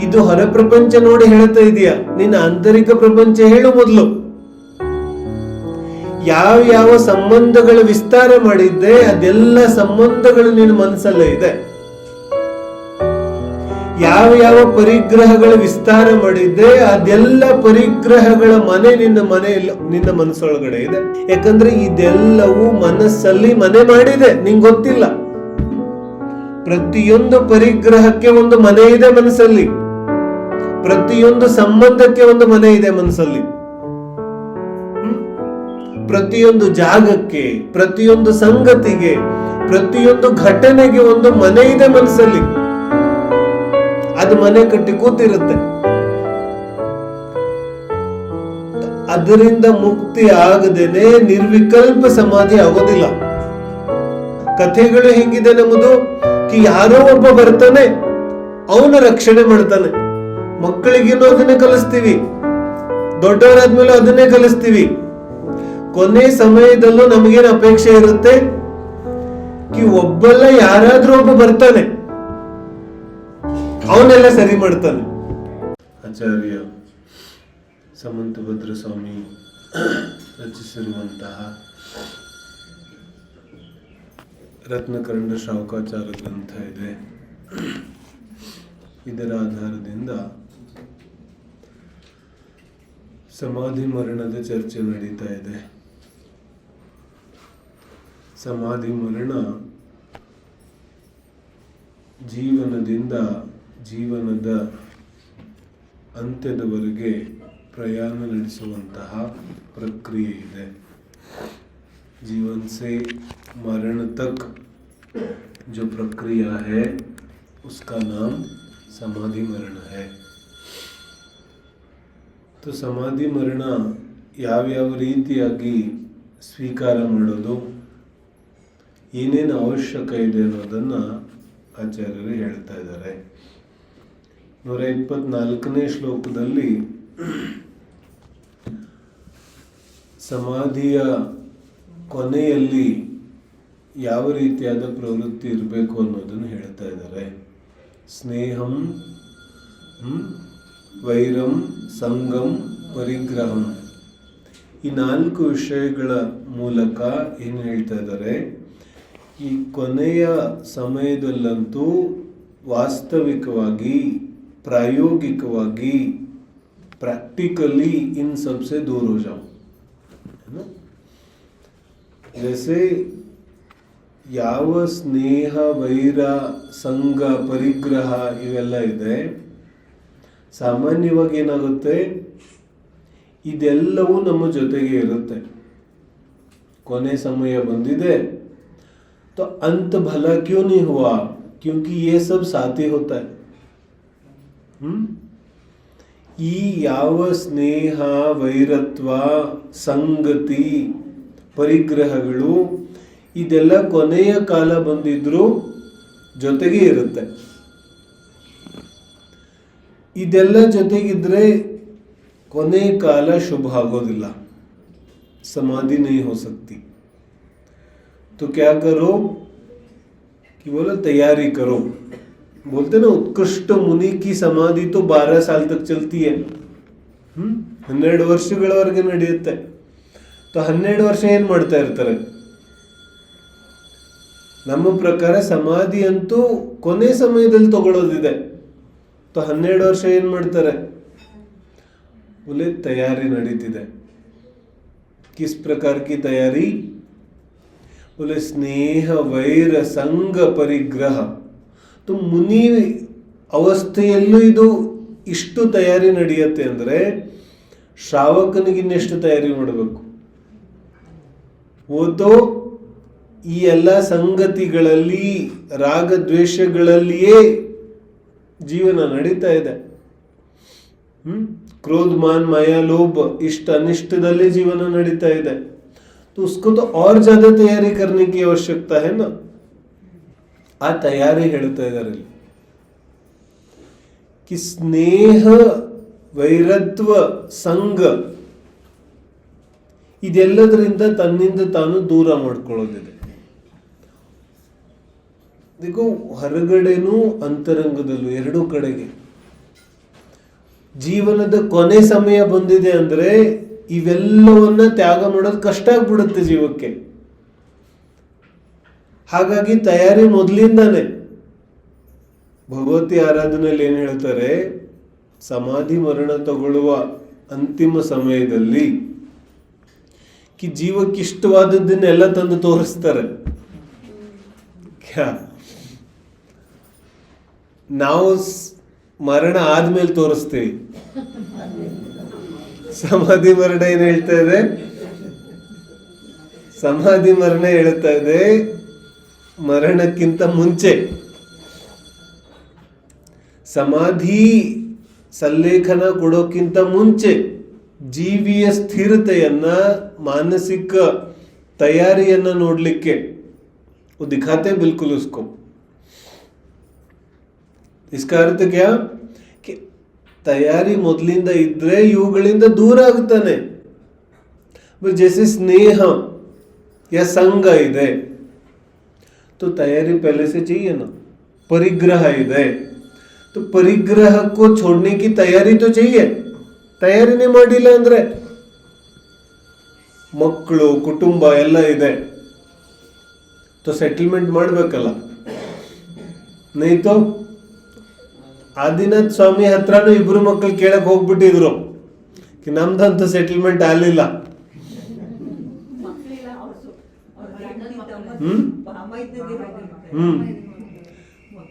ಇದು ಹೊರ ಪ್ರಪಂಚ ನೋಡಿ ಹೇಳ್ತಾ ಇದೀಯ, ನಿನ್ನ ಆಂತರಿಕ ಪ್ರಪಂಚ ಹೇಳು ಮೊದಲು. ಯಾವ ಯಾವ ಸಂಬಂಧಗಳ ವಿಸ್ತಾರ ಮಾಡಿದ್ದೆ ಅದೆಲ್ಲ ಸಂಬಂಧಗಳು ನಿನ್ನ ಮನಸ್ಸಲ್ಲೇ ಇದೆ. ಯಾವ ಯಾವ ಪರಿಗ್ರಹಗಳ ವಿಸ್ತಾರ ಮಾಡಿದ್ದೆ ಅದೆಲ್ಲ ಪರಿಗ್ರಹಗಳ ಮನೆ ನಿನ್ನ ಮನಸ್ಸೊಳಗಡೆ ಇದೆ. ಯಾಕಂದ್ರೆ ಇದೆಲ್ಲವೂ ಮನಸ್ಸಲ್ಲಿ ಮನೆ ಮಾಡಿದೆ, ನಿಂಗೆ ಗೊತ್ತಿಲ್ಲ. ಪ್ರತಿಯೊಂದು ಪರಿಗ್ರಹಕ್ಕೆ ಒಂದು ಮನೆ ಇದೆ ಮನಸ್ಸಲ್ಲಿ, ಪ್ರತಿಯೊಂದು ಸಂಬಂಧಕ್ಕೆ ಒಂದು ಮನೆ ಇದೆ ಮನಸ್ಸಲ್ಲಿ. ಪ್ರತಿಯೊಂದು ಜಾಗಕ್ಕೆ, ಪ್ರತಿಯೊಂದು ಸಂಗತಿಗೆ, ಪ್ರತಿಯೊಂದು ಘಟನೆಗೆ ಒಂದು ಮನೆ ಇದೆ ಮನಸ್ಸಲ್ಲಿ. ಅದು ಮನೆ ಕಟ್ಟಿ ಕೂತಿರುತ್ತೆ. ಅದರಿಂದ ಮುಕ್ತಿ ಆಗದೇನೆ ನಿರ್ವಿಕಲ್ಪ ಸಮಾಧಿ ಆಗೋದಿಲ್ಲ. ಕಥೆಗಳು ಹೆಂಗಿದೆ ನಮ್ಮದು, ಯಾರೋ ಒಬ್ಬ ಬರ್ತಾನೆ, ಅವನ ರಕ್ಷಣೆ ಮಾಡ್ತಾನೆ. ಮಕ್ಕಳಿಗೇನೋ ಅದನ್ನೇ ಕಲಿಸ್ತೀವಿ, ದೊಡ್ಡವರಾದ್ಮೇಲೆ ಅದನ್ನೇ ಕಲಿಸ್ತೀವಿ. ಕೊನೆ ಸಮಯದಲ್ಲೂ ನಮಗೇನು ಅಪೇಕ್ಷೆ ಇರುತ್ತೆ, ಒಬ್ಬಲ್ಲ ಯಾರಾದ್ರೂ ಒಬ್ಬ ಬರ್ತಾನೆ, ಅವನ್ನೆಲ್ಲ ಸರಿ ಮಾಡ್ತಾನೆ. ಆಚಾರ್ಯ ಸಮಂತಭದ್ರ ಸ್ವಾಮಿ ರಚಿಸಿರುವಂತಹ ರತ್ನಕರಂಡ ಶ್ರಾವಕಾಚಾರ ಗ್ರಂಥ ಇದೆ. ಇದರ ಆಧಾರದಿಂದ ಸಮಾಧಿ ಮರಣದ ಚರ್ಚೆ ನಡೀತಾ ಇದೆ. ಸಮಾಧಿ ಮರಣ ಜೀವನದಿಂದ ಜೀವನದ ಅಂತ್ಯದವರೆಗೆ ಪ್ರಯಾಣ ನಡೆಸುವಂತಹ ಪ್ರಕ್ರಿಯೆ ಇದೆ. जीवन से मरण तक जो प्रक्रिया है उसका नाम समाधि मरण है. तो समाधि ಮರಣ ಯಾವ್ಯಾವ ರೀತಿಯಾಗಿ ಸ್ವೀಕಾರ ಮಾಡೋದು, ಏನೇನು ಅವಶ್ಯಕ ಇದೆ ಅನ್ನೋದನ್ನು ಆಚಾರ್ಯರು ಹೇಳ್ತಾ ಇದ್ದಾರೆ. 124ನೇ ಶ್ಲೋಕದಲ್ಲಿ ಸಮಾಧಿಯ ಕೊನೆಯಲ್ಲಿ ಯಾವ ರೀತಿಯಾದ ಪ್ರವೃತ್ತಿ ಇರಬೇಕು ಅನ್ನೋದನ್ನು ಹೇಳ್ತಾ ಇದ್ದಾರೆ. ಸ್ನೇಹಂ, ವೈರಂ, ಸಂಗಂ, ಪರಿಗ್ರಹಂ, ಈ 4 ವಿಷಯಗಳ ಮೂಲಕ ಏನು ಹೇಳ್ತಾ ಇದ್ದಾರೆ, ಈ ಕೊನೆಯ ಸಮಯದಲ್ಲಂತೂ ವಾಸ್ತವಿಕವಾಗಿ, ಪ್ರಾಯೋಗಿಕವಾಗಿ, प्रैक्टिकली इन सब से दूर हो जाओ, है ना. जैसे ಯಾವ ಸ್ನೇಹ, ವೈರ, ಸಂಘ, ಪರಿಗ್ರಹ ಇವೆಲ್ಲ ಇದೆ, ಸಾಮಾನ್ಯವಾಗಿ ಏನಾಗುತ್ತೆ, ಇದೆಲ್ಲವೂ ನಮ್ಮ ಜೊತೆಗೆ ಇರುತ್ತೆ. ಕೊನೆ ಸಮಯ ಬಂದಿದೆ, तो अंत भला क्यों नहीं हुआ, क्योंकि ये सब साथ ही होता है. ಈ ಯಾವ ಸ್ನೇಹ, ವೈರತ್ವ, ಸಂಗತಿ, ಪರಿಗ್ರಹಗಳು ಇದೆಲ್ಲ ಕೊನೆಯ ಕಾಲ ಬಂದಿದ್ರು ಜೊತೆಗೆ ಇರುತ್ತೆ. ಇದೆಲ್ಲ ಜೊತೆಗಿದ್ರೆ ಕೊನೆ ಕಾಲ ಶುಭ ಆಗೋದಿಲ್ಲ, समाधि नहीं हो सकती. तो क्या करो कि बोलो तैयारी करो. बोलते ना, उत्कृष्ट मुनि की समाधि तो 12 साल तक चलती है. 12 ವರ್ಷಗಳವರೆಗೆ ನಡೆಯುತ್ತೆ. तो 12 ವರ್ಷ ಏನ್ ಮಾಡ್ತಾ ಇರ್ತಾರೆ? ನಮ್ಮ ಪ್ರಕಾರ ಸಮಾಧಿ ಅಂತೂ ಕೊನೆ ಸಮಯದಲ್ಲಿ ತಗೊಳ್ಳೋದಿದೆ. तो 12 ವರ್ಷ ಏನ್ ಮಾಡ್ತಾರೆ? बोले तैयारी ನಡೀತಿದೆ. किस प्रकार की तैयारी? बोले स्नेह, वैर, संग, परिग्रह. तो ಮುನಿ ಅವಸ್ಥೆಯಲ್ಲೂ ಇದು ಇಷ್ಟು ತಯಾರಿ ನಡೆಯುತ್ತೆ ಅಂದರೆ ಶ್ರಾವಕನಿಗೆ ಇನ್ನೆಷ್ಟು ತಯಾರಿ ಮಾಡಬೇಕು? ಓದೋ ಈ ಎಲ್ಲ ಸಂಗತಿಗಳಲ್ಲಿ, ರಾಗದ್ವೇಷಗಳಲ್ಲಿಯೇ ಜೀವನ ನಡೀತಾ ಇದೆ. क्रोध, मान, माया, लोभ, इष्ट अनिष्टदಲ್ಲೇ ಜೀವನ ನಡೀತಾ ಇದೆ. तो उसको तो और ज्यादा तैयारी करने की आवश्यकता है ना. ಆ ತಯಾರಿ ಹೇಳ್ತಾ ಇದ್ದಾರೆ ಇಲ್ಲಿ. कि ಸ್ನೇಹ, ವೈರತ್ವ, ಸಂಘ ಇದೆಲ್ಲದರಿಂದ ತನ್ನಿಂದ ತಾನು ದೂರ ಮಾಡ್ಕೊಳ್ಳೋದಿದೆ. देखो, ಹೊರಗಡೆನೂ ಅಂತರಂಗದಲ್ಲೂ ಎರಡೂ ಕಡೆಗೆ ಜೀವನದ ಕೊನೆ ಸಮಯ ಬಂದಿದೆ ಅಂದ್ರೆ ಇವೆಲ್ಲವನ್ನ ತ್ಯಾಗ ಮಾಡೋದು ಕಷ್ಟ ಆಗ್ಬಿಡುತ್ತೆ ಜೀವಕ್ಕೆ. ಹಾಗಾಗಿ ತಯಾರಿ ಮೊದಲಿಂದಾನೆ. ಭಗವತಿ ಆರಾಧನೆಯಲ್ಲಿ ಏನ್ ಹೇಳ್ತಾರೆ, ಸಮಾಧಿ ಮರಣ ತಗೊಳ್ಳುವ ಅಂತಿಮ ಸಮಯದಲ್ಲಿ ಜೀವಕ್ಕೆ ಇಷ್ಟವಾದದ್ದನ್ನೆಲ್ಲ ತಂದು ತೋರಿಸ್ತಾರೆ. ನಾವು ಮರಣ ಆದ್ಮೇಲೆ ತೋರಿಸ್ತೀವಿ. ಸಮಾಧಿ ಮರಣ ಏನ್ ಹೇಳ್ತಾ ಇದೆ, ಸಮಾಧಿ ಮರಣ ಹೇಳ್ತಾ ಇದೆ ಮರಣಕ್ಕಿಂತ ಮುಂಚೆ. ಸಮಾಧಿ ಸಲ್ಲೇಖನ ಕೊಡೋಕ್ಕಿಂತ ಮುಂಚೆ ಜೀವಿಯ ಸ್ಥಿರತೆಯನ್ನ, ಮಾನಸಿಕ ತಯಾರಿಯನ್ನ ನೋಡ್ಲಿಕ್ಕೆ वो दिखाते बिल्कुल उसको. इसका अर्थ क्या कि ತಯಾರಿ ಮೊದಲಿಂದ ಇದ್ರೆ ಇವುಗಳಿಂದ ದೂರ ಆಗುತ್ತಾನೆ. जैसे स्नेह या संग ಇದೆ तो तैयारी पहले से चाहिए ना. परिग्रह ಇದೆ तो परिग्रह को छोड़ने की तैयारी तो चाहिए. ತಯಾರಿನೇ ಮಾಡಿಲ್ಲ ಅಂದ್ರೆ ಮಕ್ಕಳು ಕುಟುಂಬ ಎಲ್ಲ ಇದೆ तो सेटलमेंट ಮಾಡಬೇಕಲ್ಲ. नहीं तो ಆದಿನಾಥ್ ಸ್ವಾಮಿ ಹತ್ರನೂ ಇಬ್ರು ಮಕ್ಕಳು ಕೇಳಕ್ ಹೋಗ್ಬಿಟ್ಟಿದ್ರು कि ನಮ್ದಂತೂ ಸೆಟಲ್ಮೆಂಟ್ ಆಗಲಿಲ್ಲ.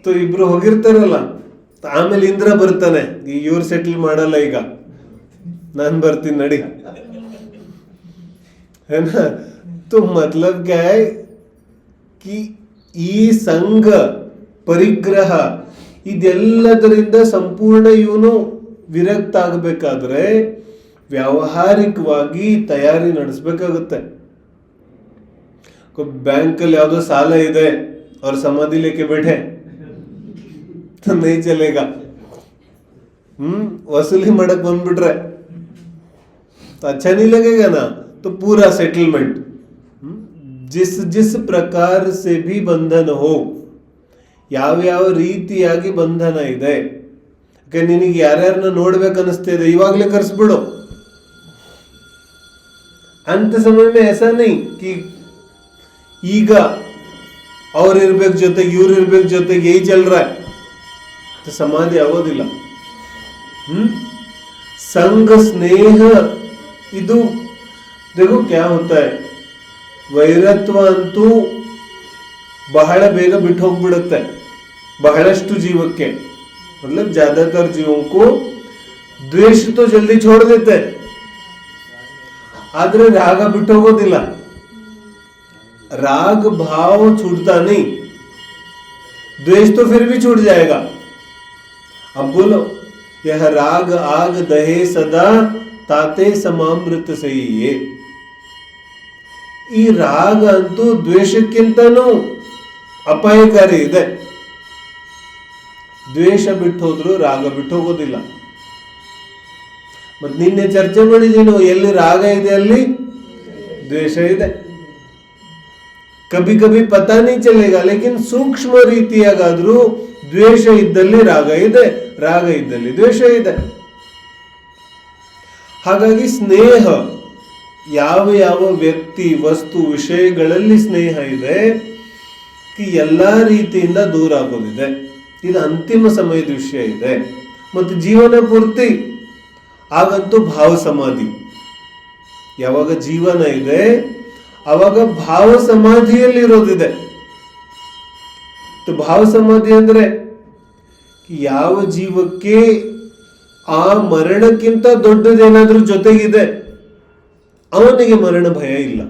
तो ಇಬ್ರು ಹೋಗಿರ್ತಾರಲ್ಲ, ಆಮೇಲೆ ಇಂದ್ರ ಬರ್ತಾನೆ, ಇವ್ರು ಸೆಟಲ್ ಮಾಡಲ್ಲ, ಈಗ ನಾನ್ ಬರ್ತೀನಿ ನಡಿ. है ना. तो मतलब क्या है कि ಈ ಸಂಘ ಪರಿಗ್ರಹ ಇದೆಲ್ಲದರಿಂದ ಸಂಪೂರ್ಣ ಇವನು ವಿರಕ್ತ ಆಗಬೇಕಾದ್ರೆ ವ್ಯಾವಹಾರಿಕವಾಗಿ ತಯಾರಿ ನಡೆಸಬೇಕಾಗುತ್ತೆ. ಬ್ಯಾಂಕಲ್ಲಿ ಯಾವುದೋ ಸಾಲ ಇದೆ और समाधि लेके बैठे तो नहीं चलेगा. वसूली ಮಾಡಕ್ ಬಂದ್ಬಿಟ್ರೆ तो अच्छा नहीं लगेगा ना. तो पूरा सेटलमेंट जिस प्रकार से भी बंधन हो, ಯಾವ ರೀತಿಯಾಗಿ ಬಂಧನ ಇದೆ. ನಿನಗೆ ಯಾರ್ಯಾರನ್ನ ನೋಡ್ಬೇಕನ್ನಿಸ್ತಿದೆ ಇವಾಗ್ಲೇ ಕರ್ಸ್ಬಿಡು. ಅಂತ ಸಮಯ ऐसा नहीं कि ಈಗ ಅವ್ರು ಇರ್ಬೇಕು ಜೊತೆಗೆ, ಇವ್ರು ಇರ್ಬೇಕು ಜೊತೆಗೆ, ಯही चल रहा है तो समाधि ಆಗೋದಿಲ್ಲ. संग स्नेह ಇದು देखो क्या होता है, ವೈರತ್ವ ಅಂತೂ ಬಹಳ ಬೇಗ ಬಿಟ್ಟು ಹೋಗ್ಬಿಡುತ್ತೆ ಬಹಳಷ್ಟು ಜೀವಕ್ಕೆ. मतलब ज्यादातर जीवों को द्वेष तो जल्दी छोड़ देते, आदरे राग बिಟ್ಟು ಹೋಗೋದಿಲ್ಲ. राग भाव छूटता नहीं, द्वेष तो फिर भी छूट जाएगा. अब बोलो, यह राग आग दहे सदा ताते समामृत सही है. ಈ ರಾಗ ಅಂತೂ ದ್ವೇಷಕ್ಕಿಂತನೂ ಅಪಾಯಕಾರಿ ಇದೆ. ದ್ವೇಷ ಬಿಟ್ಟು ಹೋದ್ರು ರಾಗ ಬಿಟ್ಟು ಹೋಗೋದಿಲ್ಲ. ಮತ್ತೆ ನಿನ್ನೆ ಚರ್ಚೆ ಮಾಡಿದೀನಿ, ಎಲ್ಲಿ ರಾಗ ಇದೆ ಅಲ್ಲಿ ದ್ವೇಷ ಇದೆ. ಕಭಿ ಕಭಿ ಪತಾ ನೀ ಚಲೇಗಾ, ಲೇಕಿನ್ ಸೂಕ್ಷ್ಮ ರೀತಿಯಾಗಾದ್ರೂ ದ್ವೇಷ ಇದ್ದಲ್ಲಿ ರಾಗ ಇದೆ, ರಾಗ ಇದ್ದಲ್ಲಿ ದ್ವೇಷ ಇದೆ. ಹಾಗಾಗಿ ಸ್ನೇಹ, ಯಾವ ಯಾವ ವ್ಯಕ್ತಿ ವಸ್ತು ವಿಷಯಗಳಲ್ಲಿ ಸ್ನೇಹ ಇದೆ ಎಲ್ಲಾ ರೀತಿಯಿಂದ ದೂರ ಆಗೋದಿದೆ. ಇದು ಅಂತಿಮ ಸಮಯದ ವಿಷಯ ಇದೆ. ಮತ್ತು ಜೀವನ ಪೂರ್ತಿ ಆಗಂತೂ ಭಾವ ಸಮಾಧಿ. ಯಾವಾಗ ಜೀವನ ಇದೆ ಅವಾಗ ಭಾವ ಸಮಾಧಿಯಲ್ಲಿ ಇರೋದಿದೆ. ಭಾವ ಸಮಾಧಿ ಅಂದ್ರೆ ಯಾವ ಜೀವಕ್ಕೆ ಆ ಮರಣಕ್ಕಿಂತ ದೊಡ್ಡದೇನಾದ್ರೂ ಜೊತೆಗಿದೆ ಅವನಿಗೆ ಮರಣ ಭಯ ಇಲ್ಲ.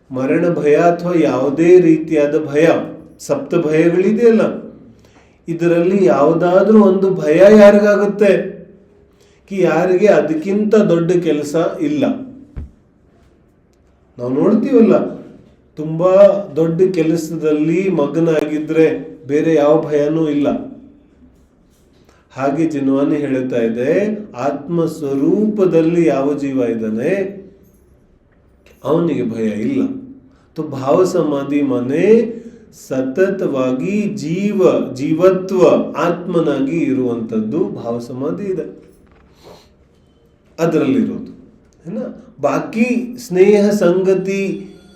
ಮರಣ ಭಯ ಅಥವಾ ಯಾವುದೇ ರೀತಿಯಾದ ಭಯ, ಸಪ್ತ ಭಯಗಳಿದೆಯಲ್ಲ, ಇದರಲ್ಲಿ ಯಾವುದಾದ್ರೂ ಒಂದು ಭಯ ಯಾರಿಗಾಗುತ್ತೆ ಯಾರಿಗೆ ಅದಕ್ಕಿಂತ ದೊಡ್ಡ ಕೆಲಸ ಇಲ್ಲ. ನಾವು ನೋಡ್ತೀವಲ್ಲ, ತುಂಬಾ ದೊಡ್ಡ ಕೆಲಸದಲ್ಲಿ ಮಗನಾಗಿದ್ರೆ ಬೇರೆ ಯಾವ ಭಯನೂ ಇಲ್ಲ. ಹಾಗೆ ಜಿನ್ವಾನಿ ಹೇಳ್ತಾ ಇದೆ, ಆತ್ಮ ಸ್ವರೂಪದಲ್ಲಿ ಯಾವ ಜೀವ ಇದ್ದಾನೆ ಅವನಿಗೆ ಭಯ ಇಲ್ಲ. तो भाव समाधि माने ಸತತವಾಗಿ ಜೀವತ್ವ ಆತ್ಮನಾಗಿ ಇರುವಂಥದ್ದು ಭಾವ ಸಮಾಧಿ ಇದೆ, ಅದರಲ್ಲಿರೋದು ಏನ. ಬಾಕಿ ಸ್ನೇಹ ಸಂಗತಿ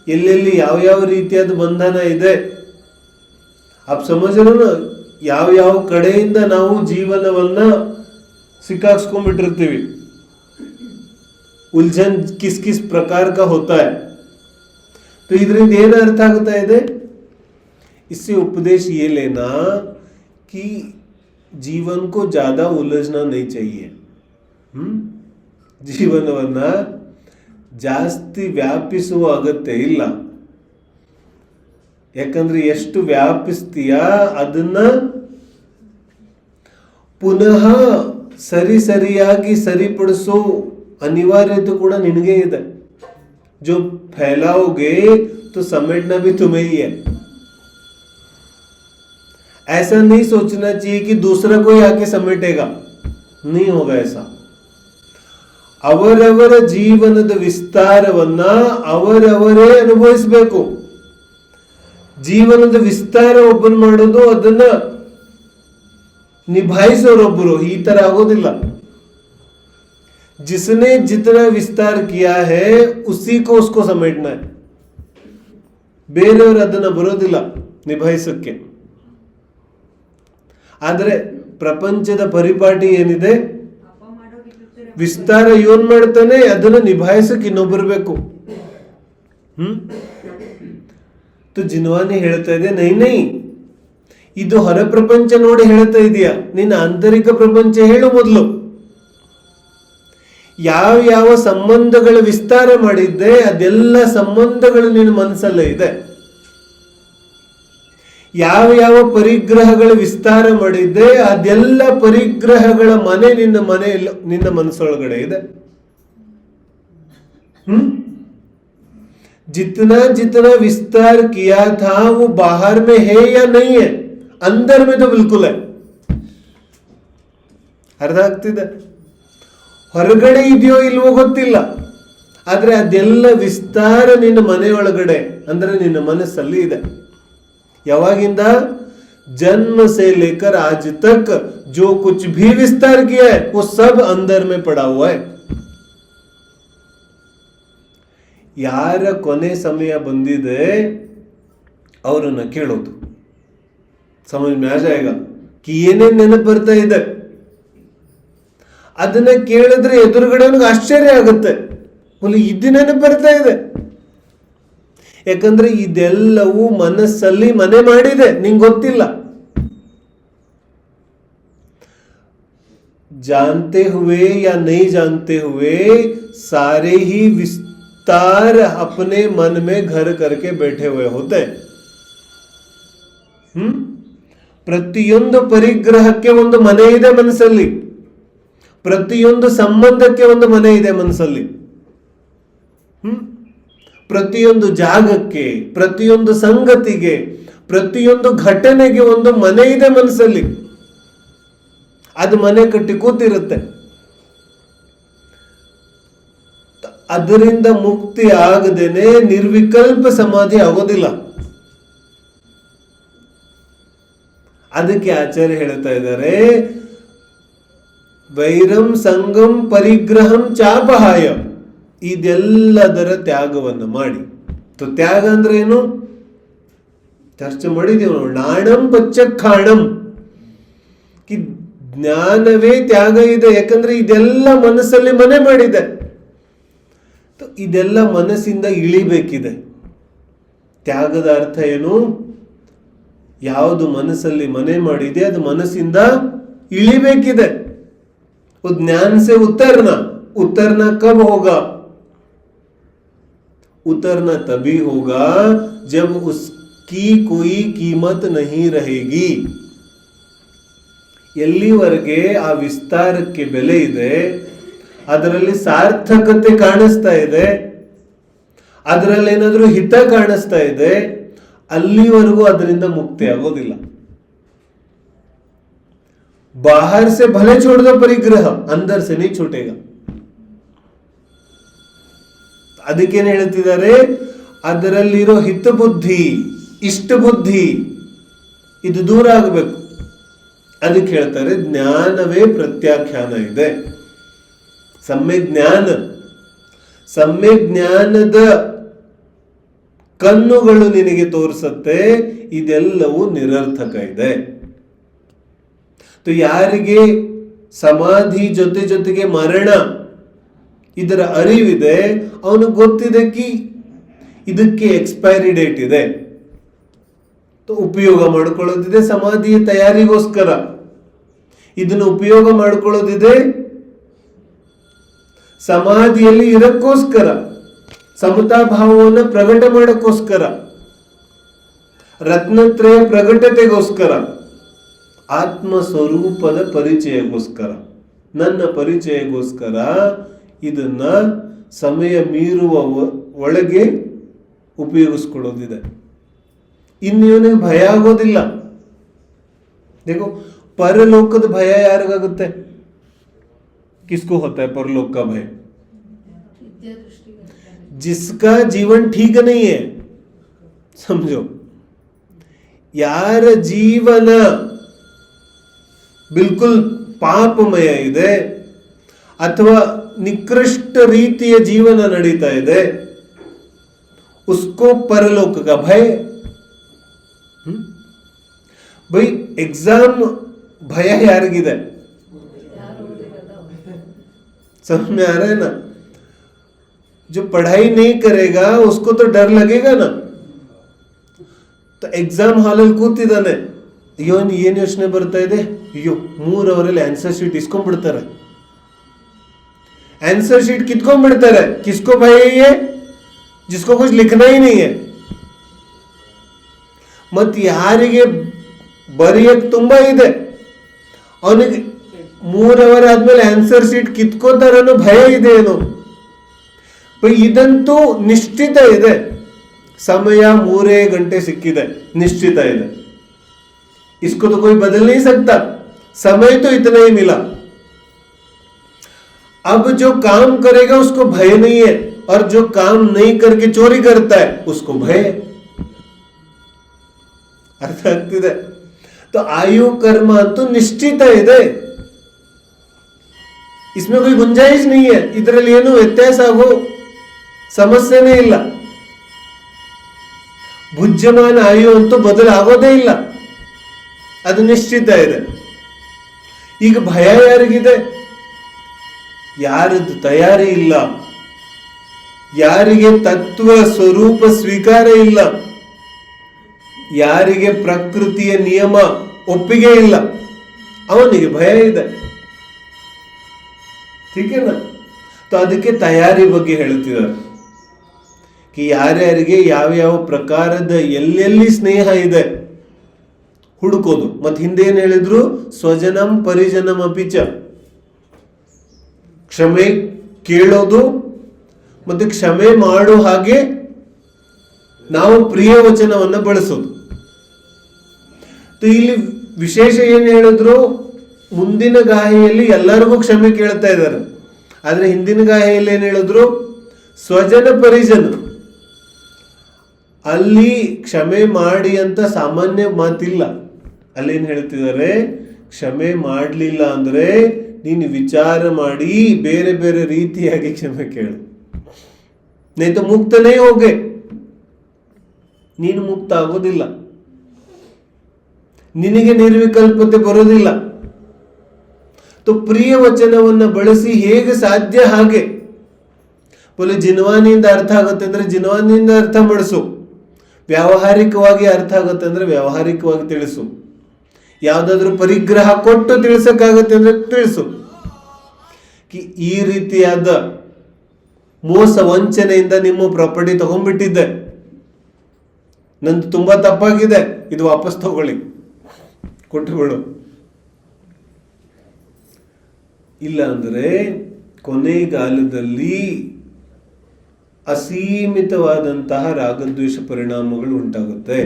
ಎಲ್ಲೆಲ್ಲಿ ಯಾವ ರೀತಿಯಾದ ಬಂಧನ ಇದೆ ಆಪ್ ಸಮझ ಯಾವ ಕಡೆಯಿಂದ ನಾವು ಜೀವನವನ್ನ ಸಿಕ್ಕಾಕ್ಸ್ಕೊಂಡ್ಬಿಟ್ಟಿರ್ತೀವಿ. उलझन किस किस प्रकार का होता है. तो ಇದರಿಂದ ಏನು ಅರ್ಥ ಆಗುತ್ತಾ ಇದೆ? इससे उपदेश ये लेना कि जीवन को ज्यादा उलझना नहीं चाहिए. ಜೀವನವನ್ನ ಜಾಸ್ತಿ ವ್ಯಾಪಿಸುವ ಅಗತ್ಯ ಇಲ್ಲ. ಯಾಕಂದ್ರೆ ಎಷ್ಟು ವ್ಯಾಪಿಸ್ತೀಯ ಅದನ್ನ ಪುನಃ ಸರಿಯಾಗಿ ಸರಿಪಡಿಸೋ अनिवार्यता ಕೂಡ ನಿನಗೆ ಇದೆ. जो फैलाओगे तो समेटना भी तुम्हें ही है. ऐसा नहीं सोचना चाहिए कि दूसरा कोई आके समेटेगा, नहीं होगा ऐसा. ಅವರವರ ಜೀವನದ ವಿಸ್ತಾರವನ್ನ ಅವರವರೇ ಅನುಭವಿಸಬೇಕು. ಜೀವನದ ವಿಸ್ತಾರ ಒಬ್ಬನು ಮಾಡೋದು, ಅದನ್ನ ನಿಭಾಯಿಸೋರೊಬ್ಬರು. ಈ ತರ ಆಗೋದಿಲ್ಲ. जिसने जितना विस्तार किया है उसी को उसको समेटना है. ಬೇರೆಯವರು ಅದನ್ನ ಬರೋದಿಲ್ಲ ನಿಭಾಯಿಸಕ್ಕೆ. ಆದ್ರೆ ಪ್ರಪಂಚದ ಪರಿಪಾಟಿ ಏನಿದೆ, ವಿಸ್ತಾರ ಇವನ್ ಮಾಡ್ತಾನೆ, ಅದನ್ನ ನಿಭಾಯಿಸಕ್ಕೆ ಇನ್ನೊಬ್ಬರು ಬೇಕು. तो जिनवानी ಹೇಳ್ತಾ ಇದೆ, ನೈ ಇದು ಹೊರ ಪ್ರಪಂಚ ನೋಡಿ ಹೇಳ್ತಾ ಇದೀಯಾ, ನಿನ್ನ ಆಂತರಿಕ ಪ್ರಪಂಚ ಹೇಳು ಮೊದಲು. ಯಾವ ಸಂಬಂಧಗಳ ವಿಸ್ತಾರ ಮಾಡಿದ್ದೆ ಅದೆಲ್ಲ ಸಂಬಂಧಗಳು ನಿನ್ನ ಮನಸ್ಸಲ್ಲೇ ಇದೆ. ಯಾವ ಪರಿಗ್ರಹಗಳ ವಿಸ್ತಾರ ಮಾಡಿದ್ದೆ ಅದೆಲ್ಲ ಪರಿಗ್ರಹಗಳ ಮನೆ ನಿನ್ನ ಮನಸ್ಸೊಳಗಡೆ ಇದೆ. जितना विस्तार किया था वो बाहर में है या नहीं है, अंदर में तो बिल्कुल है. ಅರ್ಥ ಆಗ್ತಿದೆ? ಹೊರಗಡೆ ಇದೆಯೋ ಇಲ್ವೋ ಗೊತ್ತಿಲ್ಲ, ಆದ್ರೆ ಅದೆಲ್ಲ ವಿಸ್ತಾರ ನಿನ್ನ ಮನೆಯೊಳಗಡೆ ಅಂದ್ರೆ ನಿನ್ನ ಮನಸ್ಸಲ್ಲಿ ಇದೆ. ಯಾವಾಗಿಂದ? जन्म से लेकर आज तक जो कुछ भी विस्तार किया है वो सब अंदर में पड़ा हुआ है. ಯಾರ ಕೊನೆ ಸಮಯ ಬಂದಿದೆ ಅವರನ್ನ ಕೇಳೋದು. ಸಮझ में आ जाएगा कि ಏನೇನ್ ನೆನಪು ಬರ್ತಾ ಇದೆ. ಅದನ್ನ ಕೇಳಿದ್ರೆ ಎದುರುಗಡೆ ಅವನಿಗೆ ಆಶ್ಚರ್ಯ ಆಗುತ್ತೆ, ಇದು ನೆನಪು ಬರ್ತಾ ಇದೆ. ಯಾಕಂದ್ರೆ ಇದೆಲ್ಲವೂ ಮನಸ್ಸಲ್ಲಿ ಮನೆ ಮಾಡಿದೆ, ನಿಂಗೆ ಗೊತ್ತಿಲ್ಲ. जानते हुए या नहीं जानते हुए सारे ही विस्तार अपने मन में घर करके बैठे हुए होते हैं. ಪ್ರತಿಯೊಂದು ಪರಿಗ್ರಹಕ್ಕೆ ಒಂದು ಮನೆ ಇದೆ ಮನಸ್ಸಲ್ಲಿ, ಪ್ರತಿಯೊಂದು ಸಂಬಂಧಕ್ಕೆ ಒಂದು ಮನೆ ಇದೆ ಮನಸ್ಸಲ್ಲಿ. ಪ್ರತಿಯೊಂದು ಜಾಗಕ್ಕೆ, ಪ್ರತಿಯೊಂದು ಸಂಗತಿಗೆ, ಪ್ರತಿಯೊಂದು ಘಟನೆಗೆ ಒಂದು ಮನೆ ಇದೆ ಮನಸ್ಸಲ್ಲಿ. ಅದು ಮನೆ ಕಟ್ಟಿ ಕೂತಿರುತ್ತೆ. ಅದರಿಂದ ಮುಕ್ತಿ ಆಗದೇನೆ ನಿರ್ವಿಕಲ್ಪ ಸಮಾಧಿ ಆಗೋದಿಲ್ಲ. ಅದಕ್ಕೆ ಆಚಾರ್ಯ ಹೇಳ್ತಾ ಇದ್ದಾರೆ, ವೈರಂ ಸಂಗಂ ಪರಿಗ್ರಹಂ ಚಾಪಹಾಯ, ಇದೆಲ್ಲದರ ತ್ಯಾಗವನ್ನು ಮಾಡಿ. ತ್ಯಾಗ ಅಂದ್ರೆ ಏನು ಚರ್ಚೆ ಮಾಡಿದೀವಿ ನಾವು. ನಾಣಂ ಪಚ್ಚಖಾಣಂ, ಕಿ ಜ್ಞಾನವೇ ತ್ಯಾಗ ಇದೆ. ಯಾಕಂದ್ರೆ ಇದೆಲ್ಲ ಮನಸ್ಸಲ್ಲಿ ಮನೆ ಮಾಡಿದೆ. ಇದೆಲ್ಲ ಮನಸ್ಸಿಂದ ಇಳಿಬೇಕಿದೆ. ತ್ಯಾಗದ ಅರ್ಥ ಏನು? ಯಾವುದು ಮನಸ್ಸಲ್ಲಿ ಮನೆ ಮಾಡಿದೆ ಅದು ಮನಸ್ಸಿಂದ ಇಳಿಬೇಕಿದೆ. ज्ञान से उतरना कब होगा? उतरना तभी होगा जब उसकी कोई कीमत नहीं रहेगी. ಎಲ್ಲಿವರೆಗೆ ಆ ವಿಸ್ತಾರಕ್ಕೆ ಬೆಲೆ ಇದೆ, ಅದರಲ್ಲಿ ಸಾರ್ಥಕತೆ ಕಾಣಿಸ್ತಾ ಇದೆ, ಅದರಲ್ಲಿ ಏನಾದ್ರೂ ಹಿತ ಕಾಣಿಸ್ತಾ ಇದೆ, ಅಲ್ಲಿವರೆಗೂ ಅದರಿಂದ ಮುಕ್ತಿ ಆಗೋದಿಲ್ಲ. बाहर से भले छोड़ दो परिग्रह, अंदर से नहीं छूटेगा. ಅದಕ್ಕೇನು ಹೇಳ್ತಿದ್ದಾರೆ? ಅದರಲ್ಲಿರೋ ಹಿತ ಬುದ್ಧಿ ಇಷ್ಟ ಬುದ್ಧಿ ಇದು ದೂರ ಆಗಬೇಕು. ಅದಕ್ಕೆ ಹೇಳ್ತಾರೆ ಜ್ಞಾನವೇ ಪ್ರತ್ಯಾಖ್ಯಾನ ಇದೆ. ಸಮ್ಯಕ್ ಜ್ಞಾನದ ಕಣ್ಣುಗಳು ನಿನಗೆ ತೋರಿಸುತ್ತೆ ಇದೆಲ್ಲವೂ ನಿರರ್ಥಕ ಇದೆ. ಯಾರಿಗೆ ಸಮಾಧಿ ಜೊತೆಗೆ ಮರಣ ಇದರ ಅರಿವಿದೆ, ಅವನು ಗೊತ್ತಿದೆ ಕಿ ಇದಕ್ಕೆ ಎಕ್ಸ್ಪೈರಿ ಡೇಟ್ ಇದೆ, ಉಪಯೋಗ ಮಾಡ್ಕೊಳ್ಳೋದಿದೆ ಸಮಾಧಿಯ ತಯಾರಿಗೋಸ್ಕರ, ಇದನ್ನು ಉಪಯೋಗ ಮಾಡ್ಕೊಳ್ಳೋದಿದೆ ಸಮಾಧಿಯಲ್ಲಿ ಇರಕ್ಕೋಸ್ಕರ, ಸಮತಾ ಭಾವವನ್ನು ಪ್ರಕಟ ಮಾಡೋಕ್ಕೋಸ್ಕರ, ರತ್ನತ್ರಯ ಪ್ರಕಟತೆಗೋಸ್ಕರ, ಆತ್ಮ ಸ್ವರೂಪದ ಪರಿಚಯಕ್ಕೋಸ್ಕರ, ನನ್ನ ಪರಿಚಯಕ್ಕೋಸ್ಕರ ಇದನ್ನ ಸಮಯ ಮೀರುವ ಒಳಗೆ ಉಪಯೋಗಿಸ್ಕೊಳ್ಳೋದಿದೆ. ಇನ್ನು ಇವನಿಗೆ ಭಯ ಆಗೋದಿಲ್ಲ. देखो परलोकದ ಭಯ ಯಾರಿಗಾಗುತ್ತೆ? किसको होता है परलोक का भय? जिसका जीवन ठीक नहीं है. समझो, ಯಾರ ಜೀವನ ಬಿಲ್ಕುಲ್ ಪಾಪಮಯ ಇದೆ ಅಥವಾ ನಿಕೃಷ್ಟ ರೀತಿಯ ಜೀವನ ನಡೀತಾ ಇದೆ, उसको परलोक का भय. भाई एग्जाम भय यारिಗಿದೆ? समझ में आ रहा है ना? जो पढ़ाई नहीं करेगा उसको तो डर लगेगा ना. तो एग्जाम ಹಾಲಲ್ಲಿ ಕೂತಿದ್ದಾನೆ, ಅಯ್ಯೋ ಏನು ಯೋಚನೆ ಬರ್ತಾ ಇದೆ, ಅಯ್ಯೋ 3 ಅವರಲ್ಲಿ ಆನ್ಸರ್ ಶೀಟ್ ಇಸ್ಕೊಂಡ್ಬಿಡ್ತಾರೆ, आंसर शीट ಕಿತ್ಕೊಂಡ್ಬಿಡ್ತಾರೆ. किसको भय है? जिसको कुछ लिखना ही नहीं है. मत ಯಾರಿಗೆ ಬರೆಯಕ್ಕೆ ತುಂಬಾ ಇದೆ, ಅವನಿಗೆ 3 ಅವರ್ ಆದ್ಮೇಲೆ ಆನ್ಸರ್ ಶೀಟ್ ಕಿತ್ಕೋತಾರ ಅನ್ನೋ ಭಯ ಇದೆ ಏನು? ಇದಂತೂ ನಿಶ್ಚಿತ ಇದೆ. समय 3 घंटे ಸಿಕ್ಕಿದೆ, निश्चित ಇದೆ. इसको तो कोई बदल नहीं सकता. समय तो इतना ही मिला. अब जो काम करेगा उसको भय नहीं है, और जो काम नहीं करके चोरी करता है उसको भय है. अर्थ ಆಗ್ತಿದೆ? तो आयु कर्म तो निश्चित ಇದೆ, इसमें कोई गुंजाइश नहीं है. ಇದರಲ್ಲಿ ಏನು ವ್ಯತ್ಯಾಸ ಆಗೋ ಸಮಸ್ಯೆನೇ ಇಲ್ಲ. ಭುಜ್ಯಮಾನ ಆಯು ಅಂತೂ ಬದಲಾಗೋದೇ ಇಲ್ಲ, ಅದು ನಿಶ್ಚಿತ ಇದೆ. ಈಗ ಭಯ ಯಾರಿಗಿದೆ? ಯಾರದ್ದು ತಯಾರಿ ಇಲ್ಲ, ಯಾರಿಗೆ ತತ್ವ ಸ್ವರೂಪ ಸ್ವೀಕಾರ ಇಲ್ಲ, ಯಾರಿಗೆ ಪ್ರಕೃತಿಯ ನಿಯಮ ಒಪ್ಪಿಗೆ ಇಲ್ಲ, ಅವನಿಗೆ ಭಯ ಇದೆ. ठीकेನಾ? तो ಅದಕ್ಕೆ ತಯಾರಿ ಬಗ್ಗೆ ಹೇಳ್ತಿದ್ದಾರೆ. ಯಾರ್ಯಾರಿಗೆ ಯಾವ ಪ್ರಕಾರದ ಎಲ್ಲೆಲ್ಲಿ ಸ್ನೇಹ ಇದೆ ಹುಡುಕೋದು. ಮತ್ತೆ ಹಿಂದೆ ಏನ್ ಹೇಳಿದ್ರು? ಸ್ವಜನಂ ಪರಿಜನಂ ಅಪಿಚ, ಕ್ಷಮೆ ಕೇಳೋದು ಮತ್ತೆ ಕ್ಷಮೆ ಮಾಡೋ ಹಾಗೆ ನಾವು ಪ್ರಿಯ ವಚನವನ್ನ ಬಳಸೋದು. ಇಲ್ಲಿ ವಿಶೇಷ ಏನ್ ಹೇಳಿದ್ರು? ಮುಂದಿನ ಗಾಹೆಯಲ್ಲಿ ಎಲ್ಲರಿಗೂ ಕ್ಷಮೆ ಕೇಳ್ತಾ ಇದ್ದಾರೆ, ಆದ್ರೆ ಹಿಂದಿನ ಗಾಹೆಯಲ್ಲಿ ಏನ್ ಹೇಳಿದ್ರು? ಸ್ವಜನ ಪರಿಜನ, ಅಲ್ಲಿ ಕ್ಷಮೆ ಮಾಡಿ ಅಂತ ಸಾಮಾನ್ಯ ಮಾತಿಲ್ಲ. ಅಲ್ಲೇನ್ ಹೇಳ್ತಿದ್ದಾರೆ? ಕ್ಷಮೆ ಮಾಡಲಿಲ್ಲ ಅಂದ್ರೆ ನೀನು ವಿಚಾರ ಮಾಡಿ ಬೇರೆ ಬೇರೆ ರೀತಿಯಾಗಿ ಕ್ಷಮೆ ಕೇಳು, नहीं तो मुक्त नहीं होगे. ನೀನು ಮುಕ್ತ ಆಗೋದಿಲ್ಲ, ನಿನಗೆ ನಿರ್ವಿಕಲ್ಪತೆ ಬರೋದಿಲ್ಲ. तो ಪ್ರಿಯ ವಚನವನ್ನ ಬಳಸಿ ಹೇಗೆ ಸಾಧ್ಯ ಹಾಗೆ ಬೋಲೆ ಜಿನ್ವಾನಿಯಿಂದ ಅರ್ಥ ಆಗುತ್ತೆ ಅಂದ್ರೆ ಜಿನ್ವಾನಿಯಿಂದ ಅರ್ಥ ಮಾಡಿಸು, ವ್ಯಾವಹಾರಿಕವಾಗಿ ಅರ್ಥ ಆಗುತ್ತೆ ಅಂದ್ರೆ ವ್ಯಾವಹಾರಿಕವಾಗಿ ತಿಳಿಸು, ಯಾವುದಾದ್ರೂ ಪರಿಗ್ರಹ ಕೊಟ್ಟು ತಿಳಿಸಕ್ಕಾಗತ್ತೆ ಅಂದ್ರೆ ತಿಳಿಸು. ಈ ರೀತಿಯಾದ ಮೋಸ ವಂಚನೆಯಿಂದ ನಿಮ್ಮ ಪ್ರಾಪರ್ಟಿ ತಗೊಂಡ್ಬಿಟ್ಟಿದ್ದೆ, ನಂದು ತುಂಬಾ ತಪ್ಪಾಗಿದೆ, ಇದು ವಾಪಸ್ ತಗೊಳ್ಳಿ, ಕೊಟ್ಟುಬಿಡು. ಇಲ್ಲ ಅಂದ್ರೆ ಕೊನೆಗಾಲದಲ್ಲಿ ಅಸೀಮಿತವಾದಂತಹ ರಾಗದ್ವೇಷ ಪರಿಣಾಮಗಳು ಉಂಟಾಗುತ್ತೆ.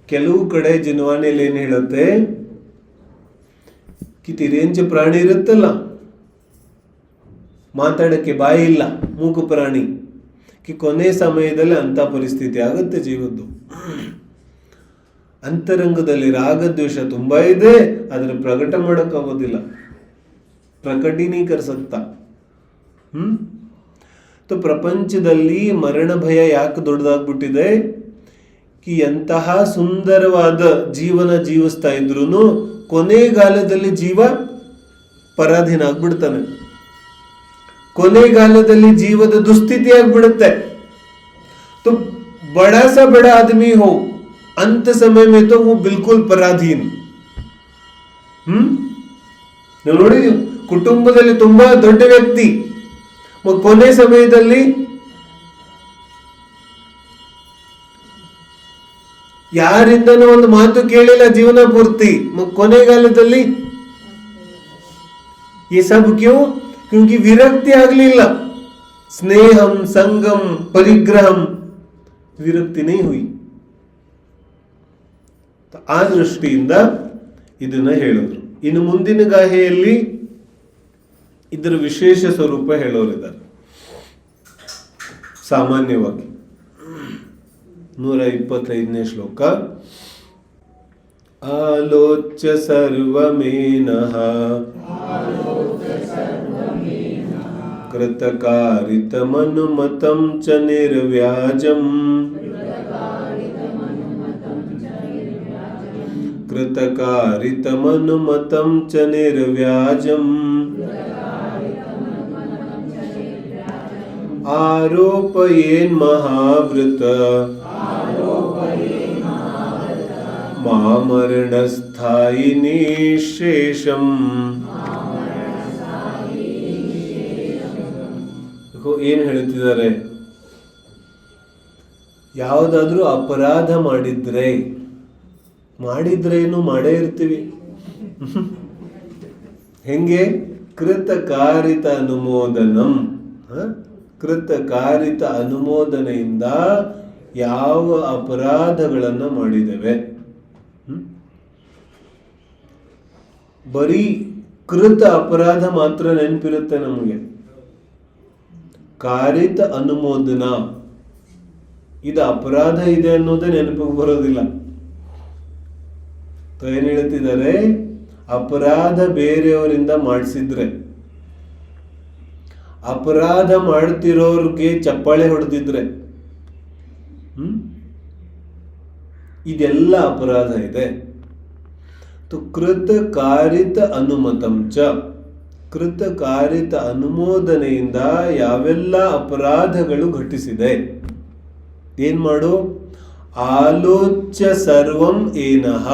ಕೆಲವು ಕಡೆ ಜಿನ್ವಾಣಿಯಲ್ಲಿ ಏನ್ ಹೇಳುತ್ತೆ? ತಿರೇಂಚ ಪ್ರಾಣಿ ಇರುತ್ತಲ್ಲ, ಮಾತಾಡಕ್ಕೆ ಬಾಯಿ ಇಲ್ಲ, ಮೂಕ ಪ್ರಾಣಿ, ಕೊನೆ ಸಮಯದಲ್ಲಿ ಅಂತ ಪರಿಸ್ಥಿತಿ ಆಗುತ್ತೆ ಜೀವದ್ದು. ಅಂತರಂಗದಲ್ಲಿ ರಾಗದ್ವೇಷ ತುಂಬಾ ಇದೆ, ಆದ್ರೆ ಪ್ರಕಟ ಮಾಡೋಕ್ಕಾಗೋದಿಲ್ಲ, ಪ್ರಕಟೀಕರಿಸತ್ತ. ಪ್ರಪಂಚದಲ್ಲಿ ಮರಣ ಭಯ ಯಾಕೆ ದೊಡ್ಡದಾಗ್ಬಿಟ್ಟಿದೆ? ಎಂತಹ ಸುಂದರವಾದ ಜೀವನ ಜೀವಿಸ್ತಾ ಇದ್ರು ಕೊನೆಗಾಲದಲ್ಲಿ ಜೀವ ಪರಾಧೀನ ಆಗ್ಬಿಡ್ತಾನೆ. ಕೊನೆಗಾಲದಲ್ಲಿ ಜೀವದ ದುಸ್ಥಿತಿ ಆಗ್ಬಿಡುತ್ತೆ. तो बड़ा सा बड़ा आदमी हो, अंत समय में तो वो बिल्कुल पराधीन. ನಾವು ನೋಡಿದೀವಿ, ಕುಟುಂಬದಲ್ಲಿ ತುಂಬಾ ದೊಡ್ಡ ವ್ಯಕ್ತಿ ಕೊನೆ ಸಮಯದಲ್ಲಿ ಯಾರಿಂದನೂ ಒಂದು ಮಾತು ಕೇಳಿಲ್ಲ ಜೀವನ ಪೂರ್ತಿ, ಕೊನೆಗಾಲದಲ್ಲಿ ये सब क्यों? क्योंकि विरक्ति ಆಗಲಿಲ್ಲ. स्नेहम संगम परिग्रहम, ವಿರಕ್ತಿ नहीं हुई. ಆ ದೃಷ್ಟಿಯಿಂದ ಇದನ್ನ ಹೇಳಿದ್ರು. ಇನ್ನು ಮುಂದಿನ ಗಾಹೆಯಲ್ಲಿ ಇದರ ವಿಶೇಷ ಸ್ವರೂಪ ಹೇಳೋರಿದ್ದಾರೆ. ಸಾಮಾನ್ಯವಾಗಿ 125ನೇ ಶ್ಲೋಕ. ಆಲೋಚ್ಯ ಸರ್ವಮೇನಃ ಕೃತಕಾರಿತಮನುಮತಂ ಚ ನಿರ್ವ್ಯಾಜಂ ಕೃತಕಾರಿತಮನುಮತಂ ಚ ನಿರ್ವ್ಯಾಜಂ ಆರೋಪಯೇನ್ ಮಹಾವೃತ ಮಾಮರಣಸ್ಥಾಯಿನಿ ಶೇಷಂ. ಏನ್ ಹೇಳ್ತಿದ್ದಾರೆ? ಯಾವುದಾದ್ರೂ ಅಪರಾಧ ಮಾಡಿದ್ರೇನು ಮಾಡೇ ಇರ್ತೀವಿ. ಹೆಂಗೆ? ಕೃತಕಾರಿತ ಅನುಮೋದನಂ, ಕೃತಕಾರಿತ ಅನುಮೋದನೆಯಿಂದ ಯಾವ ಅಪರಾಧಗಳನ್ನ ಮಾಡಿದ್ದೇವೆ. ಬರೀ ಕೃತ ಅಪರಾಧ ಮಾತ್ರ ನೆನಪಿರುತ್ತೆ ನಮಗೆ. ಕಾರಿತ ಅನುಮೋದನ ಇದು ಅಪರಾಧ ಇದೆ ಅನ್ನೋದೇ ನೆನಪಿಗೆ ಬರೋದಿಲ್ಲ. ಏನ್ ಹೇಳ್ತಿದ್ದಾರೆ? ಅಪರಾಧ ಬೇರೆಯವರಿಂದ ಮಾಡಿಸಿದ್ರೆ, ಅಪರಾಧ ಮಾಡ್ತಿರೋರ್ಗೆ ಚಪ್ಪಾಳೆ ಹೊಡೆದಿದ್ರೆ, ಇದೆಲ್ಲ ಅಪರಾಧ ಇದೆ. ಕೃತಕಾರಿತ ಅನುಮತಂ ಚ, ಕೃತಕಾರಿತ ಅನುಮೋದನೆಯಿಂದ ಯಾವೆಲ್ಲ ಅಪರಾಧಗಳು ಘಟಿಸಿದೆ. ಏನ್ ಮಾಡು? ಆಲೋಚ್ಯ ಸರ್ವಂ ಏನಃ,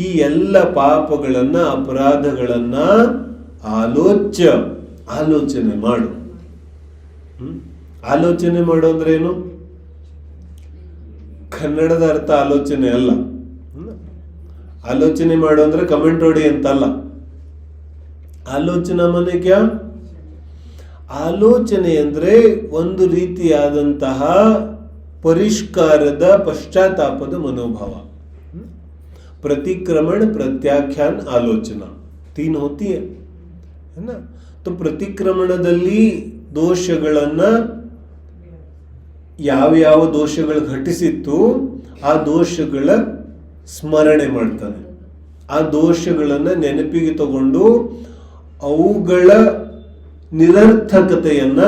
ಈ ಎಲ್ಲ ಪಾಪಗಳನ್ನ ಅಪರಾಧಗಳನ್ನ ಆಲೋಚನೆ ಮಾಡು. ಆಲೋಚನೆ ಮಾಡು ಅಂದ್ರೆ ಏನು? ಕನ್ನಡದ ಅರ್ಥ ಆಲೋಚನೆ ಅಲ್ಲ. ಆಲೋಚನೆ ಮಾಡು ಅಂದ್ರೆ ಕಮೆಂಟ್ ಹೊಡಿ ಅಂತಲ್ಲ. ಆಲೋಚನಾ ಮನೆ ಕ್ಯಾ? ಆಲೋಚನೆ ಅಂದ್ರೆ ಒಂದು ರೀತಿಯಾದಂತಹ ಪರಿಷ್ಕಾರದ ಪಶ್ಚಾತ್ತಾಪದ ಮನೋಭಾವ. प्रतिक्रमण प्रत्याख्यान आलोचना 3 होती है ना. तो प्रतिक्रमणದಲ್ಲಿ ದೋಷಗಳನ್ನ, ಯಾವ ದೋಷಗಳು ಘಟಿಸಿತ್ತು ಆ ದೋಷಗಳ ಸ್ಮರಣೆ ಮಾಡ್ತಾನೆ. ಆ ದೋಷಗಳನ್ನ ನೆನಪಿಗೆ ತಗೊಂಡು ಅವುಗಳ ನಿರರ್ಥಕತೆಯನ್ನ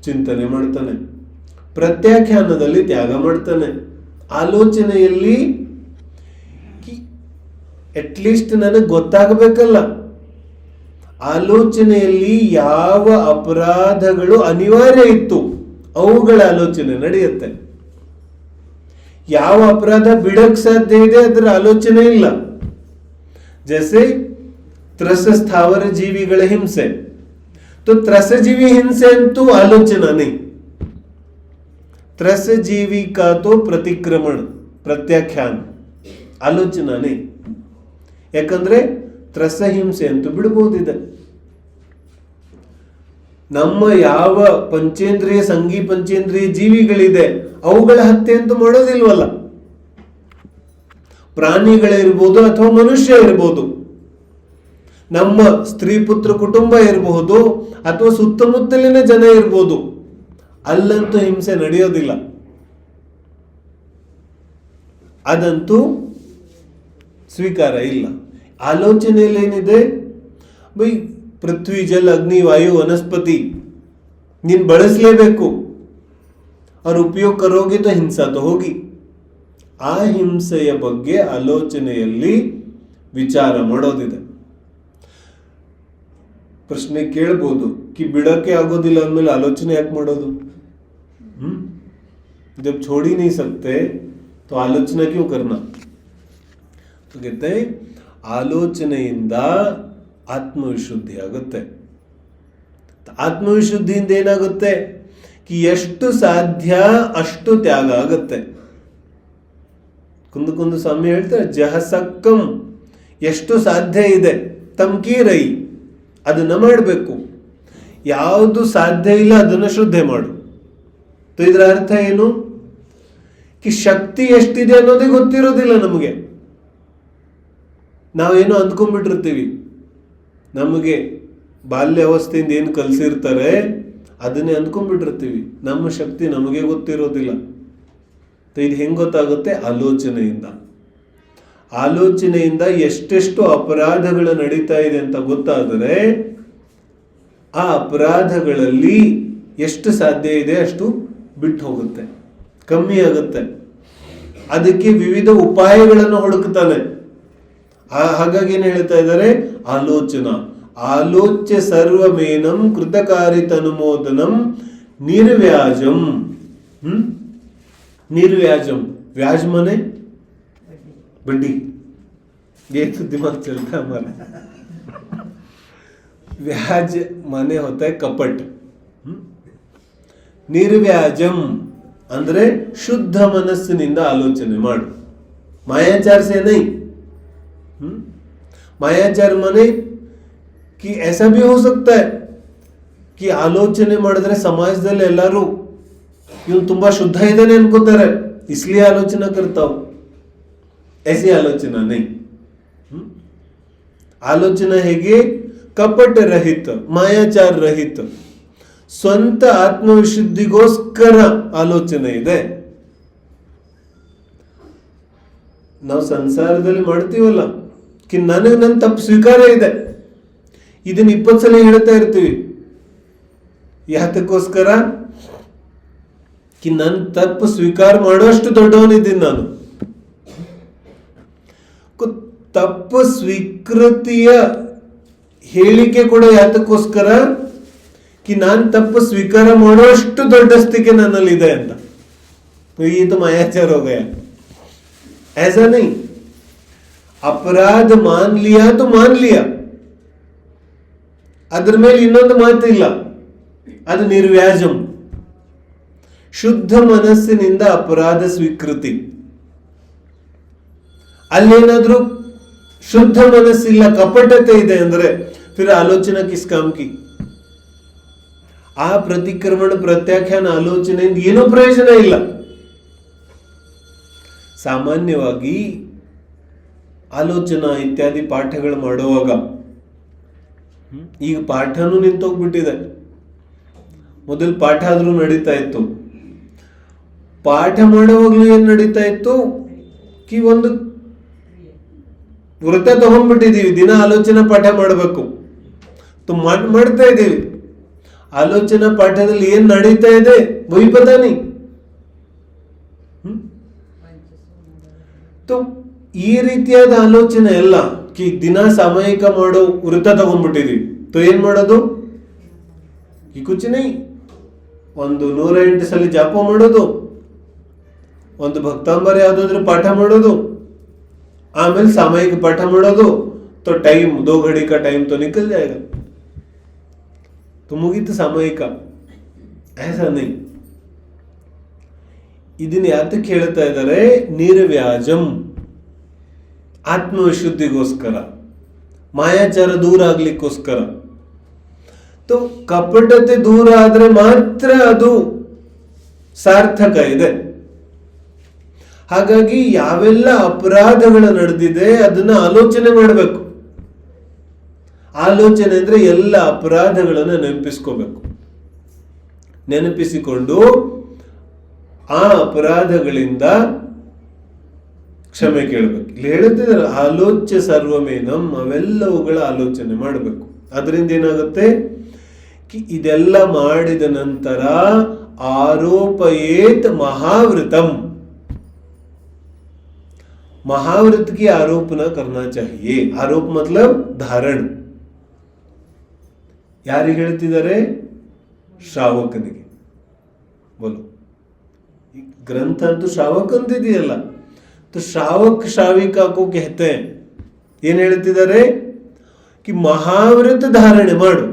ಚಿಂತನೆ ಮಾಡ್ತಾನೆ. ಪ್ರತ್ಯಾಖ್ಯಾನದಲ್ಲಿ ತ್ಯಾಗ ಮಾಡ್ತಾನೆ. ಆಲೋಚನೆಯಲ್ಲಿ ಅಟ್ಲೀಸ್ಟ್ ನನಗೆ ಗೊತ್ತಾಗಬೇಕಲ್ಲ, ಆಲೋಚನೆಯಲ್ಲಿ ಯಾವ ಅಪರಾಧಗಳು ಅನಿವಾರ್ಯ ಇತ್ತು ಅವುಗಳ ಆಲೋಚನೆ ನಡೆಯುತ್ತೆ. ಯಾವ ಅಪರಾಧ ಬಿಡಕ್ ಸಾಧ್ಯ ಇದೆ ಅದರ ಆಲೋಚನೆ ಇಲ್ಲ. ಜೈಸೆ ತ್ರಸ ಸ್ಥಾವರ ಜೀವಿಗಳ ಹಿಂಸೆ, तो त्रसजीवी हिंसे ಅಂತೂ ಆಲೋಚನಾ नहीं. त्रसजीवी का तो प्रतिक्रमण प्रत्याख्यान ಆಲೋಚನಾ नहीं. ಯಾಕಂದ್ರೆ ತ್ರಸಹಿಂಸೆ ಅಂತೂ ಬಿಡಬಹುದಿದೆ. ನಮ್ಮ ಯಾವ ಪಂಚೇಂದ್ರಿಯ ಸಂಘಿ ಪಂಚೇಂದ್ರಿಯ ಜೀವಿಗಳಿದೆ ಅವುಗಳ ಹತ್ಯೆ ಅಂತೂ ಮಾಡೋದಿಲ್ವಲ್ಲ. ಪ್ರಾಣಿಗಳಿರ್ಬೋದು ಅಥವಾ ಮನುಷ್ಯ ಇರ್ಬೋದು, ನಮ್ಮ ಸ್ತ್ರೀ ಪುತ್ರ ಕುಟುಂಬ ಇರಬಹುದು ಅಥವಾ ಸುತ್ತಮುತ್ತಲಿನ ಜನ ಇರ್ಬೋದು, ಅಲ್ಲಂತೂ ಹಿಂಸೆ ನಡೆಯೋದಿಲ್ಲ. ಅದಂತೂ ಸ್ವೀಕಾರ ಇಲ್ಲ. ಆಲೋಚನೆಯಲ್ಲಿ ಏನಿದೆ, ಬೈ ಪೃಥ್ವಿ ಜಲ ಅಗ್ನಿ ವಾಯು ವನಸ್ಪತಿ ನೀನ್ ಬಳಸಲೇಬೇಕು, और उपयोग करोगे तो हिंसा तो होगी. ಆ ಹಿಂಸೆಯ ಬಗ್ಗೆ ಆಲೋಚನೆಯಲ್ಲಿ ವಿಚಾರ ಮಾಡೋದಿದೆ. ಪ್ರಶ್ನೆ ಕೇಳಬಹುದು कि ಬಿಡಕ್ಕೆ ಆಗೋದಿಲ್ಲ ಅಂದಮೇಲೆ ಆಲೋಚನೆ ಯಾಕೆ ಮಾಡೋದು? जब छोड़ ही नहीं सकते तो ಆಲೋಚನೆ क्यों करना? तो कहते हैं ಆಲೋಚನೆಯಿಂದ ಆತ್ಮವಿಶುದ್ಧಿ ಆಗುತ್ತೆ. ಆತ್ಮವಿಶುದ್ಧಿಯಿಂದ ಏನಾಗುತ್ತೆ कि ಎಷ್ಟು ಸಾಧ್ಯ ಅಷ್ಟು ತ್ಯಾಗ ಆಗುತ್ತೆ. ಕುಂದು ಸ್ವಾಮಿ ಹೇಳ್ತಾರೆ, ಜಹಸಕ್ಕಂ ಎಷ್ಟು ಸಾಧ್ಯ ಇದೆ ತಮ್ಕಿ ರೈ, ಅದನ್ನ ಮಾಡಬೇಕು. ಯಾವುದು ಸಾಧ್ಯ ಇಲ್ಲ ಅದನ್ನ ಶ್ರದ್ಧೆ ಮಾಡು. ಇದರ ಅರ್ಥ ಏನು? कि ಶಕ್ತಿ ಎಷ್ಟಿದೆ ಅನ್ನೋದೇ ಗೊತ್ತಿರೋದಿಲ್ಲ ನಮಗೆ. ನಾವೇನೋ ಅಂದ್ಕೊಂಡ್ಬಿಟ್ಟಿರ್ತೀವಿ, ನಮಗೆ ಬಾಲ್ಯ ಅವಸ್ಥೆಯಿಂದ ಏನು ಕಲಿಸಿರ್ತಾರೆ ಅದನ್ನೇ ಅಂದ್ಕೊಂಡ್ಬಿಟ್ಟಿರ್ತೀವಿ. ನಮ್ಮ ಶಕ್ತಿ ನಮಗೆ ಗೊತ್ತಿರೋದಿಲ್ಲ. ಇದು ಹೆಂಗೆ ಗೊತ್ತಾಗುತ್ತೆ? ಆಲೋಚನೆಯಿಂದ. ಆಲೋಚನೆಯಿಂದ ಎಷ್ಟೆಷ್ಟು ಅಪರಾಧಗಳು ನಡೀತಾ ಇದೆ ಅಂತ ಗೊತ್ತಾದರೆ ಆ ಅಪರಾಧಗಳಲ್ಲಿ ಎಷ್ಟು ಸಾಧ್ಯ ಇದೆ ಅಷ್ಟು ಬಿಟ್ಟು ಹೋಗುತ್ತೆ, ಕಮ್ಮಿ ಆಗುತ್ತೆ. ಅದಕ್ಕೆ ವಿವಿಧ ಉಪಾಯಗಳನ್ನು ಹುಡುಕ್ತಾನೆ. ಹಾಗಾಗಿ ಏನು ಹೇಳ್ತಾ ಇದ್ದಾರೆ? ಆಲೋಚನಾ ಆಲೋಚ್ಯ ಸರ್ವಮೇನಂ ಕೃತಕಾರಿತನುಮೋದನಂ ನಿರ್ವ್ಯಾಜಂ. निर्व्याजम, व्याज माने बड्डी, ये तो दिमाग चलता है हमारा. व्याज माने होता है कपट. निर्व्याजम ಅಂದ್ರೆ ಶುದ್ಧ ಮನಸ್ಸಿನಿಂದ ಆಲೋಚನೆ ಮಾಡು, मायाचार से नहीं. मायाचार माने कि ऐसा भी हो सकता है कि ಆಲೋಚನೆ ಮಾಡಿದ್ರೆ ಸಮಾಜದಲ್ಲಿ ಎಲ್ಲರೂ ಇವನು ತುಂಬಾ ಶುದ್ಧ ಇದ್ದಾನೆ ಅನ್ಕೋತಾರೆ, इसलिए आलोचना करता हूं. ऐसी आलोचना नहीं. ಆಲೋಚನಾ ಹೇಗೆ? ಕಪಟ ರಹಿತ, ಮಾಯಾಚಾರ ರಹಿತ, ಸ್ವಂತ ಆತ್ಮವಿಶುದ್ಧಿಗೋಸ್ಕರ ಆಲೋಚನೆ ಇದೆ. ನಾವು ಸಂಸಾರದಲ್ಲಿ ಮಾಡ್ತೀವಲ್ಲ कि ನನಗೆ ನನ್ನ ತಪ್ಪು ಸ್ವೀಕಾರ ಇದೆ, ಇದನ್ನ 20 ಸಲ ಹೇಳ್ತಾ ಇರ್ತೀವಿ. ಯಾತಕ್ಕೋಸ್ಕರ? कि ನನ್ನ ತಪ್ಪು ಸ್ವೀಕಾರ ಮಾಡುವಷ್ಟು ದೊಡ್ಡವನಿದ್ದೀನಿ ನಾನು. ತಪ್ಪು ಸ್ವೀಕೃತಿಯ ಹೇಳಿಕೆ ಕೂಡ ಯಾತಕ್ಕೋಸ್ಕರ? कि ನಾನು ತಪ್ಪು ಸ್ವೀಕಾರ ಮಾಡುವಷ್ಟು ದೊಡ್ಡ ಸ್ಥಿತಿ ನನ್ನಲ್ಲಿ ಇದೆ ಅಂತ. तो ये तो मायाचार हो गया. ऐसा नहीं, अपराध मान लिया तो मान लिया, ಅದ್ರ ಮೇಲೆ ಇನ್ನೊಂದು ಮಾತಿಲ್ಲ, ಅದು ನಿರ್ವ್ಯಾಜಂ. ಶುದ್ಧ ಮನಸ್ಸಿನಿಂದ ಅಪರಾಧ ಸ್ವೀಕೃತಿ. ಅಲ್ಲೇನಾದ್ರೂ ಶುದ್ಧ ಮನಸ್ಸಿಲ್ಲ, ಕಪಟತೆ ಇದೆ ಅಂದ್ರೆ ಫಿರ್ ಆಲೋಚನಾ ಕಿಸ್ ಕಾಮ್ ಕಿ? ಆ ಪ್ರತಿಕ್ರಮಣ ಪ್ರತ್ಯಾಖ್ಯಾನ ಆಲೋಚನೆಯಿಂದ ಏನೂ ಪ್ರಯೋಜನ ಇಲ್ಲ. ಸಾಮಾನ್ಯವಾಗಿ ಆಲೋಚನಾ ಇತ್ಯಾದಿ ಪಾಠಗಳು ಮಾಡುವಾಗ, ಈಗ ಪಾಠನೂ ನಿಂತೋಗ್ಬಿಟ್ಟಿದೆ, ಮೊದಲು ಪಾಠ ಆದ್ರೂ ನಡೀತಾ ಇತ್ತು. ಪಾಠ ಮಾಡುವಾಗ್ಲೂ ಏನ್ ನಡೀತಾ ಇತ್ತು? ಕಿ ಒಂದು ವ್ರತ ತಗೊಂಡ್ಬಿಟ್ಟಿದೀವಿ, ದಿನ ಆಲೋಚನಾ ಪಾಠ ಮಾಡಬೇಕು. ಮಾಡ್ತಾ ಇದ್ದೀವಿ. ಆಲೋಚನಾ ಪಾಠದಲ್ಲಿ ಏನ್ ನಡೀತಾ ಇದೆ ವಹಿ ಪತಾ नहीं. ಈ ರೀತಿಯಾದ ಆಲೋಚನೆ ಎಲ್ಲ ಕಿ ದಿನ ಸಾಮಯಿಕ ಮಾಡೋ ವೃತ್ತ ತಗೊಂಡ್ಬಿಟ್ಟಿದೀವಿ. ಏನ್ ಮಾಡೋದು? ಈ ಕುಚಿನಿ ಒಂದು 108 ಸಲ ಜಾಪ ಮಾಡೋದು, ಒಂದು ಭಕ್ತಾಂಬರ ಯಾವ್ದಾದ್ರು ಪಾಠ ಮಾಡೋದು, ಆಮೇಲೆ ಸಾಮಯಿಕ ಪಾಠ ಮಾಡೋದು. तो टाइम 2 घड़ी का टाइम तो निकल जाएगा, तो ಮುಗೀತು ಸಾಮಯಿಕ. ऐसा नहीं. ಇದನ್ನ ಯಾತಕ್ಕೆ ಹೇಳ್ತಾ ಇದ್ದಾರೆ? ನಿರ್ವ್ಯಾಜಂ, ಆತ್ಮವಿಶುದ್ಧಿಗೋಸ್ಕರ, ಮಾಯಾಚಾರ ದೂರ ಆಗ್ಲಿಕ್ಕೋಸ್ಕರ. तो ಕಪಟತೆ ದೂರ ಆದ್ರೆ ಮಾತ್ರ ಅದು ಸಾರ್ಥಕ ಇದೆ. ಹಾಗಾಗಿ ಯಾವೆಲ್ಲ ಅಪರಾಧಗಳು ನಡೆದಿದೆ ಅದನ್ನ ಆಲೋಚನೆ ಮಾಡಬೇಕು. ಆಲೋಚನೆ ಅಂದ್ರೆ ಎಲ್ಲ ಅಪರಾಧಗಳನ್ನ ನೆನಪಿಸ್ಕೋಬೇಕು. ನೆನಪಿಸಿಕೊಂಡು ಆ ಅಪರಾಧಗಳಿಂದ ಕ್ಷಮೆ ಕೇಳಬೇಕು. ಇಲ್ಲಿ ಹೇಳುತ್ತಿದ್ದಾರೆ ಆಲೋಚ್ಯ ಸರ್ವಮೇನಂ, ಅವೆಲ್ಲವುಗಳ ಆಲೋಚನೆ ಮಾಡಬೇಕು. ಅದರಿಂದ ಏನಾಗುತ್ತೆ, ಇದೆಲ್ಲ ಮಾಡಿದ ನಂತರ ಆರೋಪಯೇತ್ ಮಹಾವೃತಂ, महाव्रत की आरोप न करना चाहिए. आरोप मतलब धारण. ಯಾರಿಗೆ ಹೇಳ್ತಿದ್ದಾರೆ? ಶ್ರಾವಕನಿಗೆ. बोलो, ग्रंथ ಅಂತೂ ಶ್ರಾವಕ ಅಂತಿದೆಯಲ್ಲ, तो श्रावक श्राविका को कहते हैं. ಏನ್ ಹೇಳ್ತಿದ್ದಾರೆ? कि महाव्रत धाರಣೆ ಮಾಡು.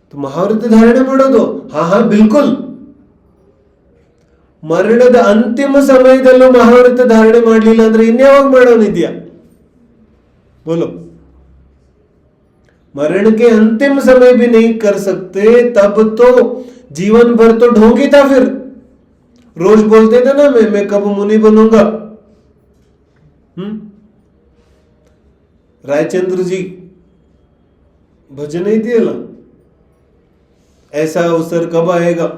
तो महाव्रत धाರಣೆ ಮಾಡೋದು, ಹಾ बिल्कुल. ಮರಣದ ಅಂತಿಮ ಸಮಯದಲ್ಲೂ ಮಹಾವ್ರತ ಧಾರಣೆ ಮಾಡಲಿಲ್ಲ ಅಂದ್ರೆ ಇನ್ಯಾವಾಗ ಮಾಡೋನಿದ್ಯಾ? बोलो, मरण के अंतिम समय भी नहीं कर सकते, तब तो जीवन भर तो ढोंगी था. फिर रोज बोलते थे ना, मैं कब मुनि बनूंगा. रायचंद्र जी भजन ಇದೆಯಲ್ಲ, ऐसा अवसर कब आएगा.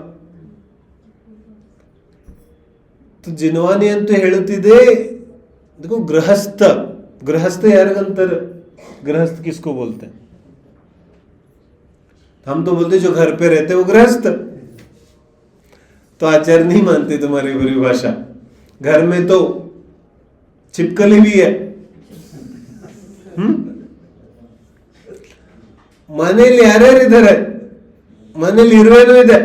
तो जिनवानी ಅಂತೂ ಹೇಳುತ್ತಿದೆ, देखो गृहस्थ, गृहस्थ ಯಾರಿಗಂತಾರೆ? गृहस्थ किसको बोलते हैं? हम तो बोलते जो घर पे रहते वो गृहस्थ. तो आचार्य नहीं मानते तुम्हारी परिभाषा. घर में तो छिपकली भी है. ಮನೇಲಿ ಯಾರ್ಯಾರಿದ್ದಾರೆ? ಮನೇಲಿ ಇರುವೇನೂ ಇದೆ.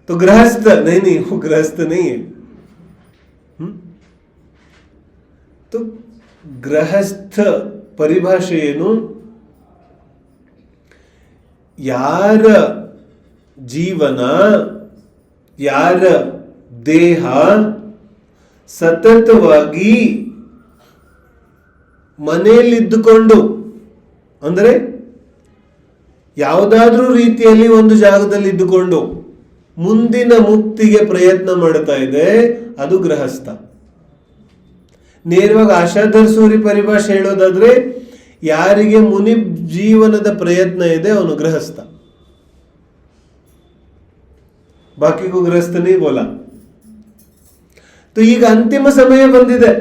तो गृहस्थ नहीं, वो गृहस्थ नहीं है. तो गृहस्थ ಪರಿಭಾಷೆ ಏನು? ಯಾರ ಜೀವನ, ಯಾರ ದೇಹ ಸತತವಾಗಿ ಮನೆಯಲ್ಲಿದ್ದುಕೊಂಡು, ಅಂದರೆ ಯಾವುದಾದ್ರೂ ರೀತಿಯಲ್ಲಿ ಒಂದು ಜಾಗದಲ್ಲಿ ಇದ್ದುಕೊಂಡು ಮುಂದಿನ ಮುಕ್ತಿಗೆ ಪ್ರಯತ್ನ ಮಾಡ್ತಾ ಇದೆ, ಅದು ಗೃಹಸ್ಥ. ನೇರವಾಗಿ ಆಶಾಧರ್ ಸೂರಿ ಪರಿಭಾಷೆ ಹೇಳೋದಾದ್ರೆ, ಯಾರಿಗೆ ಮುನಿ ಜೀವನದ ಪ್ರಯತ್ನ ಇದೆ ಅವನು ಗೃಹಸ್ಥ. ಬಾಕಿಗೂ ಗೃಹಸ್ಥ ನೀ ಬೋಲ. ಈಗ ಅಂತಿಮ ಸಮಯ ಬಂದಿದೆ.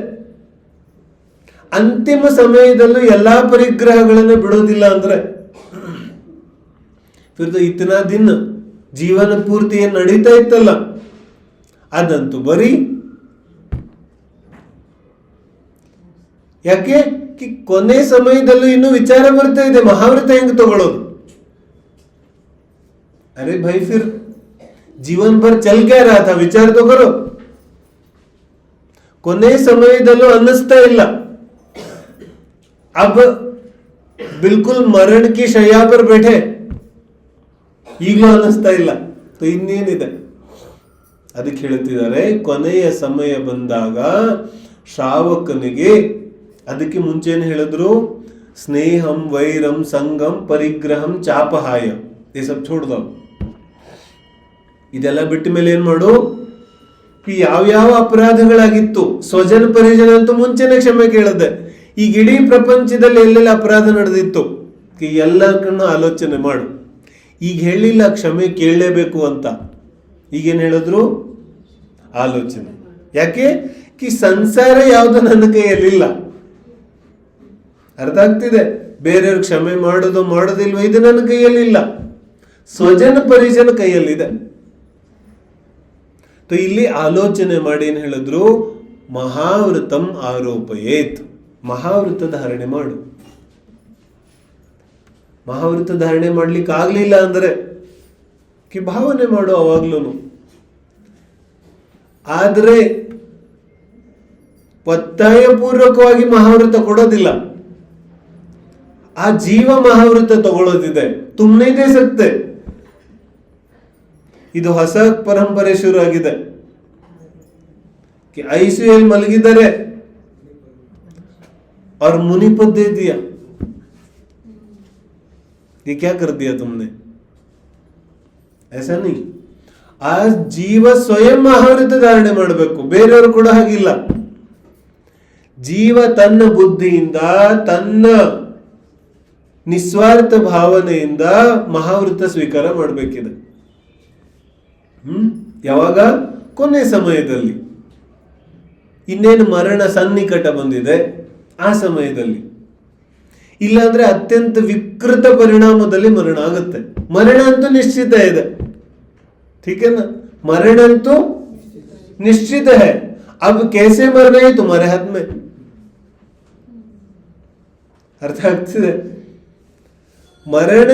ಅಂತಿಮ ಸಮಯದಲ್ಲೂ ಎಲ್ಲಾ ಪರಿಗ್ರಹಗಳನ್ನು ಬಿಡೋದಿಲ್ಲ ಅಂದ್ರೆ ಫಿರ್ ತೋ ಇತನಾ ದಿನ ಜೀವನ ಪೂರ್ತಿ ಏನ್ ನಡೀತಾ ಇತ್ತಲ್ಲ, ಅದಂತೂ ಬರೀ ಯಾಕೆ ಕೊನೆ ಸಮಯದಲ್ಲೂ ಇನ್ನು ವಿಚಾರ ಬರ್ತಾ ಇದೆ, ಮಹಾವ್ರತ ಹೆಂಗ್ ತಗೊಳ್ಳೋದು. ಅರೆ ಭೈ, ಫಿರ್ ಜೀವನ್ ಭರ್ ಚಲ್ ಕ್ಯಾ ರಹಾ ಥಾ, ವಿಚಾರ ತೋ ಕರೋ. ಕೊನೆ ಸಮಯದಲ್ಲೂ ಅನ್ನಿಸ್ತಾ ಇಲ್ಲ, अब बिल्कुल मरण की शैया पर बैठे, ಈಗಲೂ ಅನ್ನಿಸ್ತಾ ಇಲ್ಲ. ಇನ್ನೇನಿದೆ? ಅದಕ್ಕೆ ಹೇಳ್ತಿದ್ದಾರೆ, ಕೊನೆಯ ಸಮಯ ಬಂದಾಗ ಶ್ರಾವಕನಿಗೆ, ಅದಕ್ಕೆ ಮುಂಚೆನೆ ಹೇಳಿದ್ರು, ಸ್ನೇಹಂ ವೈರಂ ಸಂಗಂ ಪರಿಗ್ರಹಂ ಚಾಪಹಾಯ, ಈ ಸಬ್ छोड़ ಇದೆಲ್ಲ ಬಿಟ್ಟ ಮೇಲೆ ಏನ್ ಮಾಡು? ಯಾವ್ಯಾವ ಅಪರಾಧಗಳಾಗಿತ್ತು, ಸ್ವಜನ ಪರಿಜನ ಅಂತೂ ಮುಂಚೆನೆ ಕ್ಷಮೆ ಕೇಳದೆ. ಈಗ ಇಡೀ ಪ್ರಪಂಚದಲ್ಲಿ ಎಲ್ಲೆಲ್ಲ ಅಪರಾಧ ನಡೆದಿತ್ತು ಎಲ್ಲಕ್ಕನ್ನು ಆಲೋಚನೆ ಮಾಡು. ಈಗ ಹೇಳಿಲ್ಲ ಕ್ಷಮೆ ಕೇಳಲೇಬೇಕು ಅಂತ, ಈಗೇನು ಹೇಳಿದ್ರು? ಆಲೋಚನೆ. ಯಾಕೆ? ಸಂಸಾರ ಯಾವುದು ನನ್ನ ಕೈಯಲ್ಲಿಲ್ಲ. ಅರ್ಥ ಆಗ್ತಿದೆ? ಬೇರೆಯವ್ರಿಗೆ ಕ್ಷಮೆ ಮಾಡೋದಿಲ್ವ, ಇದು ನನ್ನ ಕೈಯಲ್ಲಿಲ್ಲ, ಸ್ವಜನ ಪರಿಜನ ಕೈಯಲ್ಲಿದೆ. ಇಲ್ಲಿ ಆಲೋಚನೆ ಮಾಡಿ ಏನ್ ಹೇಳಿದ್ರು? ಮಹಾವೃತಂ ಆರೋಪಯೇತ್, ಮಹಾವೃತ ಧಾರಣೆ ಮಾಡು. ಮಹಾವೃತ ಧಾರಣೆ ಮಾಡ್ಲಿಕ್ಕೆ ಆಗ್ಲಿಲ್ಲ ಅಂದ್ರೆ ಭಾವನೆ ಮಾಡು ಅವಾಗ್ಲೂ. ಆದ್ರೆ ಒತ್ತಾಯ ಪೂರ್ವಕವಾಗಿ ಮಹಾವೃತ ಕೊಡೋದಿಲ್ಲ. ಆ ಜೀವ ಮಹಾವೃತ ತಗೊಳ್ಳೋದಿದೆ, ತುಮ್ನೆ ದೇ ಸಕ್ತೆ. ಇದು ಹೊಸ ಪರಂಪರೆ ಶುರು ಆಗಿದೆ. ಐಸಿಯುಯಲ್ಲಿ ಮಲಗಿದ್ದಾರೆ और मुनि पद दे दिया. ये क्या कर दिया तुमने? ऐसा नहीं. आज ಜೀವ ಸ್ವಯಂ ಮಹಾವೃತ ಧಾರಣೆ ಮಾಡಬೇಕು, ಬೇರೆಯವರು ಕೂಡ ಹಾಗಿಲ್ಲ. ಜೀವ ತನ್ನ ಬುದ್ಧಿಯಿಂದ, ತನ್ನ ನಿಸ್ವಾರ್ಥ ಭಾವನೆಯಿಂದ ಮಹಾವೃತ ಸ್ವೀಕಾರ ಮಾಡಬೇಕಿದೆ. ಯಾವಾಗ? ಕೊನೆ ಸಮಯದಲ್ಲಿ, ಇನ್ನೇನು ಮರಣ ಸನ್ನಿಕಟ ಬಂದಿದೆ ಆ ಸಮಯದಲ್ಲಿ. ಇಲ್ಲಾಂದ್ರೆ ಅತ್ಯಂತ ವಿಕೃತ ಪರಿಣಾಮದಲ್ಲಿ ಮರಣ ಆಗುತ್ತೆ. ಮರಣ ಅಂತೂ ನಿಶ್ಚಿತ ಇದೆ, ठीक है ना? मरण तो निश्चित है. अब कैसे मरना है तुम्हारे हाथ में. अर्थ ಆಗ್ತಿದೆ? मरण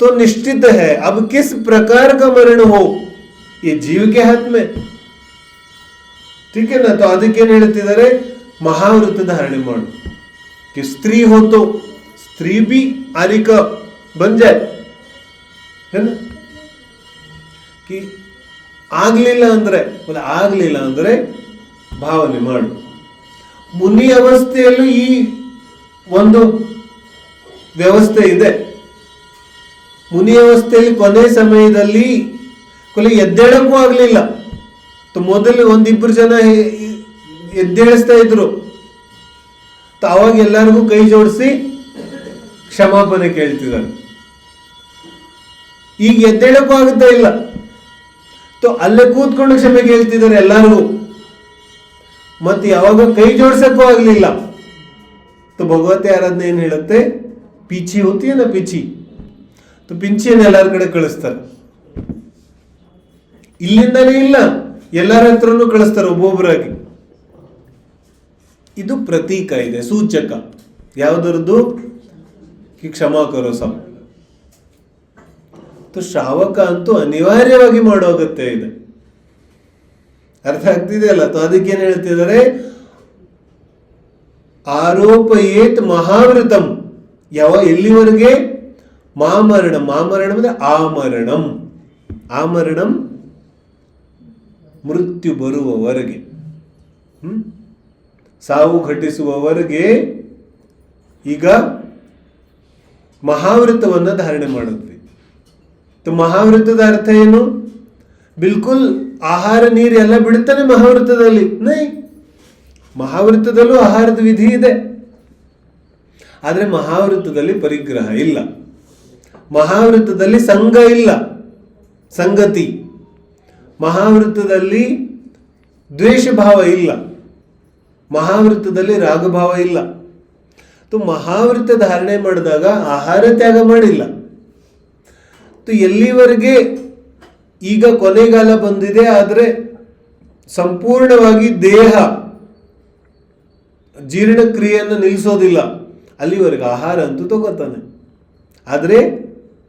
तो निश्चित है, अब किस प्रकार का मरण हो ये जीव के हाथ में, ठीक है ना? तो ಅದಕ್ಕೇನು ಹೇಳ್ತಿದ್ದಾರೆ, ಮಹಾವೃತ ಧಾರಣೆ ಮಾಡು. कि स्त्री हो तो स्त्री भी आरी का बन जाए, है ना? कि ಆಗ್ಲಿಲ್ಲ ಅಂದ್ರೆ ಭಾವನೆ ಮಾಡು. ಮುನಿ ಅವಸ್ಥೆಯಲ್ಲೂ ಈ ಒಂದು ವ್ಯವಸ್ಥೆ ಇದೆ. ಮುನಿ ಅವಸ್ಥೆಯಲ್ಲಿ ಕೊನೆ ಸಮಯದಲ್ಲಿ ಎದ್ದೇಳಕ್ಕೂ ಆಗ್ಲಿಲ್ಲ. ಮೊದಲು ಒಂದಿಬ್ಬರು ಜನ ಎದ್ದೇಳಿಸ್ತಾ ಇದ್ರು. ಅವಾಗ ಎಲ್ಲರಿಗೂ ಕೈ ಜೋಡಿಸಿ ಕ್ಷಮಾಪಣೆ ಕೇಳ್ತಿದ್ದಾರೆ. ಈಗ ಎದ್ದೇಳಕ್ಕೂ ಆಗುತ್ತಾ ಇಲ್ಲ, ಅಲ್ಲೇ ಕೂತ್ಕೊಂಡು ಕ್ಷಮೆ ಕೇಳ್ತಿದ್ದಾರೆ ಎಲ್ಲರಿಗೂ. ಮತ್ತೆ ಯಾವಾಗ ಕೈ ಜೋಡಿಸಕ್ಕೂ ಆಗ್ಲಿಲ್ಲ, ಭಗವತಿ ಆರಾಧನೆ ಏನ್ ಹೇಳುತ್ತೆ, ಪಿಚಿ ಹೋತಿಯೇನ ಪಿಚಿ, ಪಿಂಚಿಯನ್ನು ಎಲ್ಲರ ಕಡೆ ಕಳಿಸ್ತಾರೆ. ಇಲ್ಲಿಂದಲೇ ಇಲ್ಲ, ಎಲ್ಲರ ಹತ್ರನೂ ಕಳಿಸ್ತಾರೆ ಒಬ್ಬೊಬ್ಬರಾಗಿ. ಇದು ಪ್ರತೀಕ ಇದೆ, ಸೂಚಕ. ಯಾವುದರದ್ದು? ಕ್ಷಮಾ ಕರೋ ಸಮ. ಶ್ರಾವಕ ಅಂತೂ ಅನಿವಾರ್ಯವಾಗಿ ಮಾಡೋ ಅಗತ್ಯ ಇದೆ. ಅರ್ಥ ಆಗ್ತಿದೆಯಲ್ಲ? ಅದಕ್ಕೇನು ಹೇಳ್ತಿದ್ದಾರೆ, ಆರೋಪಯೇತ್ ಮಹಾವೃತಂ. ಎಲ್ಲಿವರೆಗೆ? ಮಾಮರಣಂ. ಮಾಮರಣಂ ಅಂದ್ರೆ ಆಮರಣಂ. ಆಮರಣಂ ಮೃತ್ಯು ಬರುವವರೆಗೆ, ಸಾವು ಘಟಿಸುವವರೆಗೆ ಈಗ ಮಹಾವೃತವನ್ನ ಧಾರಣೆ ಮಾಡುತ್ತೆ. ಮಹಾವೃತದ ಅರ್ಥ ಏನು? ಬಿಲ್ಕುಲ್ ಆಹಾರ ನೀರು ಎಲ್ಲ ಬಿಡುತ್ತಾನೆ ಮಹಾವೃತದಲ್ಲಿ. ನೈ, ಮಹಾವೃತದಲ್ಲೂ ಆಹಾರದ ವಿಧಿ ಇದೆ, ಆದ್ರೆ ಮಹಾವೃತದಲ್ಲಿ ಪರಿಗ್ರಹ ಇಲ್ಲ. ಮಹಾವೃತದಲ್ಲಿ ಸಂಘ ಇಲ್ಲ, ಸಂಗತಿ. ಮಹಾವೃತದಲ್ಲಿ ದ್ವೇಷ ಭಾವ ಇಲ್ಲ, ಮಹಾವೃತದಲ್ಲಿ ರಾಗಭಾವ ಇಲ್ಲ. ಮಹಾವೃತ ಧಾರಣೆ ಮಾಡಿದಾಗ ಆಹಾರ ತ್ಯಾಗ ಮಾಡಿಲ್ಲ. ಎಲ್ಲಿವರೆಗೆ ಈಗ ಕೊನೆಗಾಲ ಬಂದಿದೆ, ಆದರೆ ಸಂಪೂರ್ಣವಾಗಿ ದೇಹ ಜೀರ್ಣಕ್ರಿಯೆಯನ್ನು ನಿಲ್ಲಿಸೋದಿಲ್ಲ, ಅಲ್ಲಿವರೆಗೆ ಆಹಾರ ಅಂತೂ ತಗೋತಾನೆ. ಆದರೆ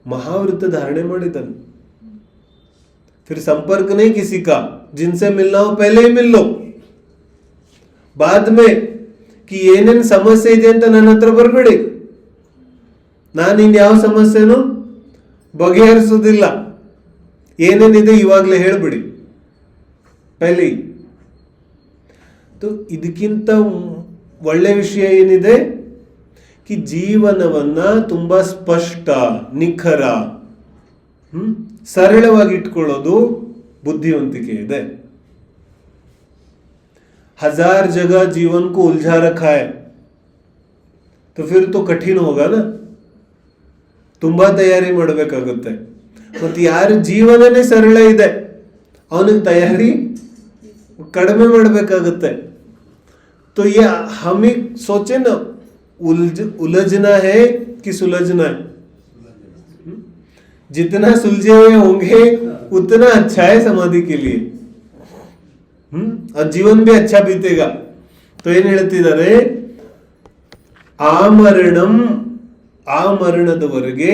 महावृत धारणे ಮಾಡಿದನು. फिर संपर्क नहीं किसी का, जिनसे मिलना हो पहले ही मिल लो. बाद में कि ಏನೇನು ಸಮಸ್ಯೆ ಇದೆ ಅಂತ ನನ್ನ ಹತ್ರ ಬರಬೇಡಿ, ನಾನು ಇನ್ಯಾವ ಸಮಸ್ಯೆನೂ ಬಗೆಹರಿಸೋದಿಲ್ಲ. ಏನೇನಿದೆ ಇವಾಗಲೇ ಹೇಳ್ಬಿಡಿ ಪಹಲೆ. ಇದಕ್ಕಿಂತ ಒಳ್ಳೆ ವಿಷಯ ಏನಿದೆ कि ಜೀವನವನ್ನ ತುಂಬಾ ಸ್ಪಷ್ಟ, ನಿಖರ, सरलವಾಗಿ ಇಟ್ಕೊಳ್ಳೋದು बुद्धिವಂತಿಕೆ ಇದೆ. हजार जगह जीवन को उलझा रखा है तो फिर तो कठिन होगा ना. ತುಂಬಾ ತಯಾರಿ ಮಾಡಬೇಕಾಗುತ್ತೆ. ಮತ್ತೆ ಯಾರ ಜೀವನನೇ ಸರಳ ಇದೆ ಅವನಿಗೆ ತಯಾರಿ ಕಡಿಮೆ ಮಾಡಬೇಕಾಗುತ್ತೆ. तो ये हमें सोचे ना, उलझना है कि सुलझना है. जितना सुलझे हुए होंगे उतना अच्छा है समाधि के लिए, और जीवन भी अच्छा बीतेगा. तो ಏನ್ ಹೇಳ್ತಿದ್ದಾರೆ, ಆಮರಣಂ, ಆಮರಣದವರೆಗೆ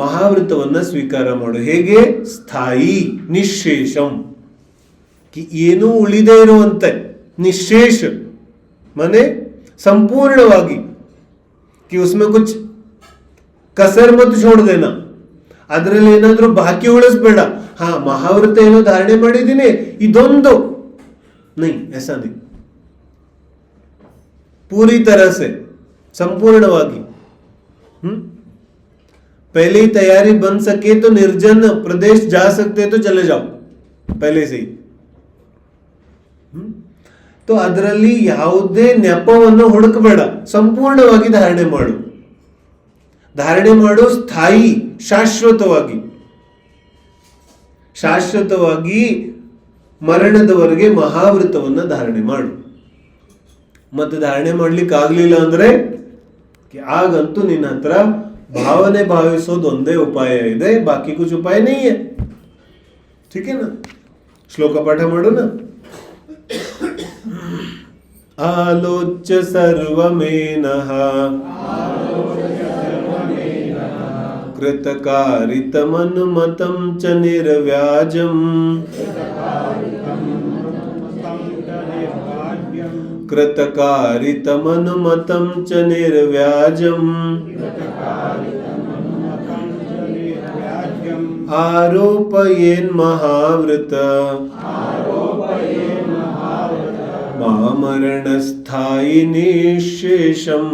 ಮಹಾವೃತವನ್ನ ಸ್ವೀಕಾರ ಮಾಡು. ಹೇಗೆ? ಸ್ಥಾಯಿ ನಿಶೇಷಂ, ಏನೂ ಉಳಿದೇ ಇರುವಂತೆ. ನಿಶೇಷ माने ಸಂಪೂರ್ಣವಾಗಿ, कि उसमें कुछ कसर मत छोड़ देना, ಅದರಲ್ಲಿ ಏನಾದ್ರೂ ಬಾಕಿ ಉಳಿಸಬೇಡ. ಹಾ, ಮಹಾವೃತ ಏನೋ ಧಾರಣೆ ಮಾಡಿದ್ದೀನಿ, ಇದೊಂದು नहीं, ऐसा नहीं. पूरी तरह से संपूर्णವಾಗಿ. पहले ही तैयारी बन सके तो निर्जन प्रदेश जा सकते तो चले जाओ पहले से ही. तो ಅದರಲ್ಲಿ ಯಾವುದೇ ನೆಪವನ್ನು ಹುಡುಕಬೇಡ, ಸಂಪೂರ್ಣವಾಗಿ ಧಾರಣೆ ಮಾಡು. ಧಾರಣೆ ಮಾಡು ಸ್ಥಾಯಿ, ಶಾಶ್ವತವಾಗಿ ಮರಣದವರೆಗೆ ಮಹಾವೃತವನ್ನ ಧಾರಣೆ ಮಾಡು. ಮತ್ತೆ ಧಾರಣೆ ಮಾಡ್ಲಿಕ್ಕೆ ಆಗ್ಲಿಲ್ಲ ಅಂದ್ರೆ ಆಗಂತೂ ನಿನ್ನ ಹತ್ರ ಭಾವನೆ ಭಾವಿಸೋದು ಒಂದೇ ಉಪಾಯ ಇದೆ, ಬಾಕಿ ಕುछ ಉಪಾಯ नहीं है. ठीक है ना? ಶ್ಲೋಕ ಪಾಠ ಮಾಡೋಣ. ಆಲೋಚ್ಯ ಸರ್ವಮೇನಃ ಕೃತಕಾರಿತಮನುಮತಂ ಚ ನಿರ್ವ್ಯಾಜಂ ಕೃತಕಾರಿತಮನುಮತಂ ಚ ನಿರ್ವ್ಯಾಜಂ ಆರೋಪಯೇನ್ ಮಹಾವೃತ ಮಾಮರಣಸ್ಥಾಯಿನೇ ಶೇಷಂ.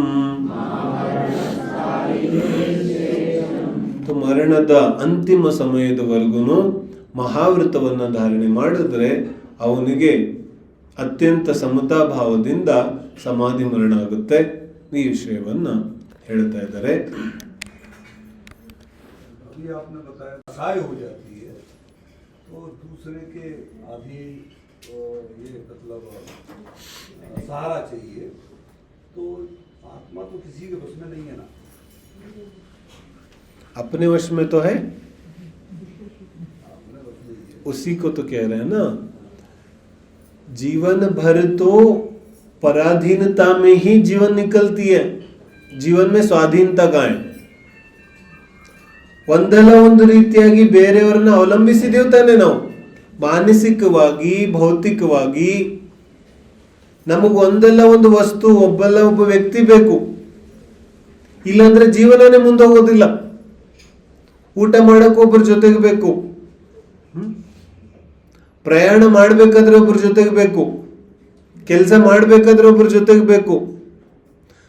ಮರಣದ ಅಂತಿಮ ಸಮಯದವರೆಗೂ ಮಹಾವೃತವನ್ನ ಧಾರಣೆ ಮಾಡಿದ್ರೆ ಅವನಿಗೆ ಅತ್ಯಂತ ಸಮತಾಭಾವದಿಂದ ಸಮಾಧಿ ಮರಣ ಆಗುತ್ತೆ. ಈ ವಿಷಯವನ್ನ ಹೇಳ್ತಾ ಇದ್ದಾರೆ. आपने बताया असहाय हो जाती है तो दूसरे के आदि ये मतलब सहारा चाहिए, तो आत्मा तो किसी के बस में नहीं है ना. अपने वश में तो है, अपने बस में ही है. उसी को तो कह रहे हैं ना, जीवन भर तो पराधीनता में ही जीवन निकलती है. जीवन में स्वाधीनता का है. ಒಂದಲ್ಲ ಒಂದು ರೀತಿಯಾಗಿ ಬೇರೆಯವರನ್ನ ಅವಲಂಬಿಸಿದೇವು ತಾನೆ ನಾವು. ಮಾನಸಿಕವಾಗಿ, ಭೌತಿಕವಾಗಿ ನಮಗ್ ಒಂದಲ್ಲ ಒಂದು ವಸ್ತು, ಒಬ್ಬಲ್ಲ ಒಬ್ಬ ವ್ಯಕ್ತಿ ಬೇಕು. ಇಲ್ಲಾಂದ್ರೆ ಜೀವನನೇ ಮುಂದೋಗೋದಿಲ್ಲ. ಊಟ ಮಾಡಕ್ಕೆ ಒಬ್ಬರ ಜೊತೆಗೆ ಬೇಕು, ಪ್ರಯಾಣ ಮಾಡ್ಬೇಕಾದ್ರೆ ಒಬ್ಬರ ಜೊತೆಗೆ ಬೇಕು, ಕೆಲಸ ಮಾಡ್ಬೇಕಾದ್ರೆ ಒಬ್ಬರ ಜೊತೆಗೆ ಬೇಕು,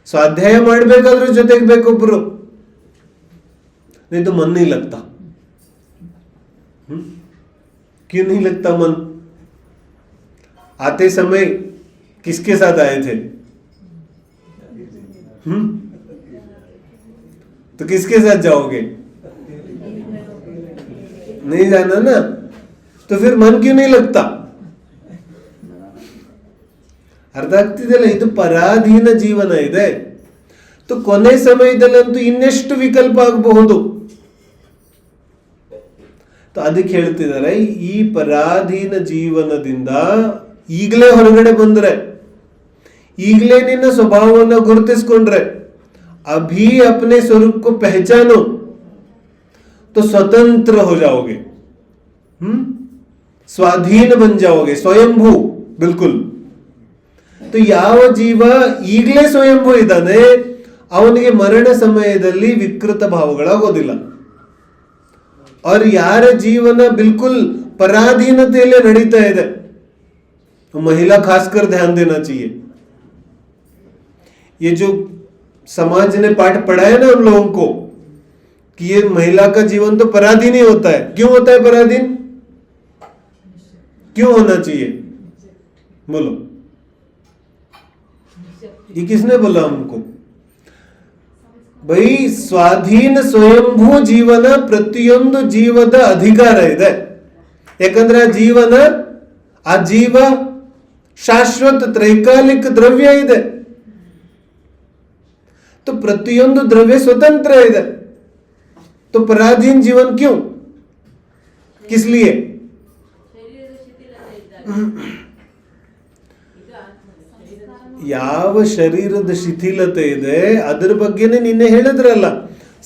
ಸ್ವಾಧ್ಯಾಯ ಮಾಡ್ಬೇಕಾದ್ರೂ ಜೊತೆಗೆ ಬೇಕು ಒಬ್ರು. नहीं तो मन नहीं लगता. क्यों नहीं लगता मन? आते समय किसके साथ आए थे? तो किसके साथ जाओगे? नहीं जाना ना, तो फिर मन क्यों नहीं लगता? ಅರ್ಥ ಆಗ್ತಿದೆಯಲ್ಲ? ಇದು ಪರಾಧೀನ ಜೀವನ ಇದೆ. तो ಕೊನೆ ಸಮಯದಲ್ಲಂತೂ ಇನ್ನೆಷ್ಟು ವಿಕಲ್ಪ ಆಗಬಹುದು. ಅದಕ್ಕೆ ಹೇಳ್ತಿದ್ದಾರೆ, ಈ ಪರಾಧೀನ ಜೀವನದಿಂದ ಈಗಲೇ ಹೊರಗಡೆ ಬಂದ್ರೆ, ಈಗಲೇ ನಿನ್ನ ಸ್ವಭಾವವನ್ನು ಗುರುತಿಸ್ಕೊಂಡ್ರೆ, अभी अपने स्वरूप को पहचानो तो स्वतंत्र हो जाओगे, स्वाधीन बन जाओगे, स्वयंभू. बिल्कुल. तो ಯಾವ ಜೀವ ಈಗಲೇ ಸ್ವಯಂಭೂ ಇದ್ದಾನೆ ಅವನಿಗೆ ಮರಣ ಸಮಯದಲ್ಲಿ ವಿಕೃತ ಭಾವಗಳಾಗೋದಿಲ್ಲ. और यार जीवन बिल्कुल पराधीनतेले नड़ीता है, तो महिला खासकर ध्यान देना चाहिए. ये जो समाज ने पाठ पढ़ाया ना हम लोगों को कि ये महिला का जीवन तो पराधीन ही होता है. क्यों होता है पराधीन? क्यों होना चाहिए? बोलो, ये किसने बोला हमको? भाई ಸ್ವಾಧೀನ ಸ್ವಯಂಭೂ ಜೀವನ ಪ್ರತಿಯೊಂದು ಜೀವದ ಅಧಿಕಾರ ಇದೆ. ಯಾಕಂದ್ರೆ ಆ ಜೀವ ಶಾಶ್ವತ ತ್ರೈಕಾಲಿಕ ದ್ರವ್ಯ ಇದೆ. तो ಪ್ರತಿಯೊಂದು ದ್ರವ್ಯ ಸ್ವತಂತ್ರ ಇದೆ. तो पराधीन जीवन क्यों? किस लिए? ಯಾವ ಶರೀರದ ಶಿಥಿಲತೆ ಇದೆ ಅದರ ಬಗ್ಗೆನೇ ನಿನ್ನೆ ಹೇಳಿದ್ರಲ್ಲ.